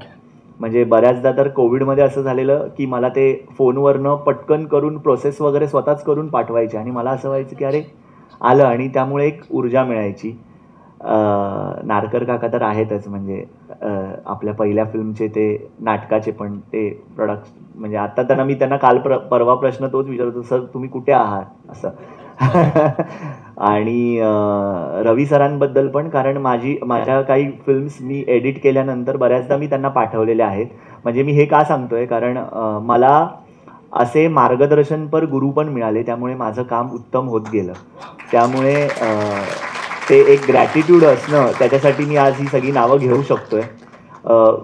म्हणजे बऱ्याचदा तर कोविडमध्ये असं झालेलं की मला ते फोनवरनं पटकन करून प्रोसेस वगैरे स्वतःच करून पाठवायचे आणि मला असं व्हायचं की अरे आलं, आणि त्यामुळे एक ऊर्जा मिळायची. नारकर काका तर आहेतच, म्हणजे आपल्या पहिल्या फिल्मचे ते नाटकाचे पण ते प्रोडक्ट. म्हणजे आता त्यांना मी त्यांना काल परवा प्रश्न तोच विचारतो, सर तुम्ही कुठे आहात असं. आणि रवी सरांबद्दल पण, कारण माझ्या काही फिल्म्स मी एडिट केल्यानंतर बऱ्याचदा मी त्यांना पाठवलेल्या आहेत. म्हणजे मी हे का सांगतोय, कारण मला असे मार्गदर्शनपर गुरु पण मिळाले, त्यामुळे माझं काम उत्तम होत गेलं. त्यामुळे ते एक ग्रॅटिट्यूड असणं, त्याच्यासाठी मी आज ही सगळी नावं घेऊ शकतोय.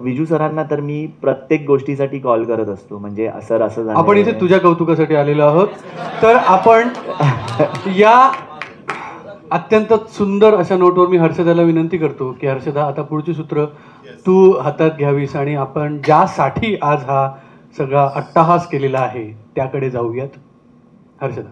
विजू सरांना तर मी प्रत्येक गोष्टीसाठी कॉल करत असतो. म्हणजे सर असं झालं. आपण इथे तुझ्या कौतुकासाठी आलेलो आहोत. तर आपण या अत्यंत सुंदर अशा नोटवर मी हर्षदाला विनंती करतो की हर्षदा, आता पुढची सूत्र तू हातात घ्यावीस आणि आपण ज्यासाठी आज हा सगळा अट्टाहास केलेला आहे त्याकडे जाऊयात. हर्षदा.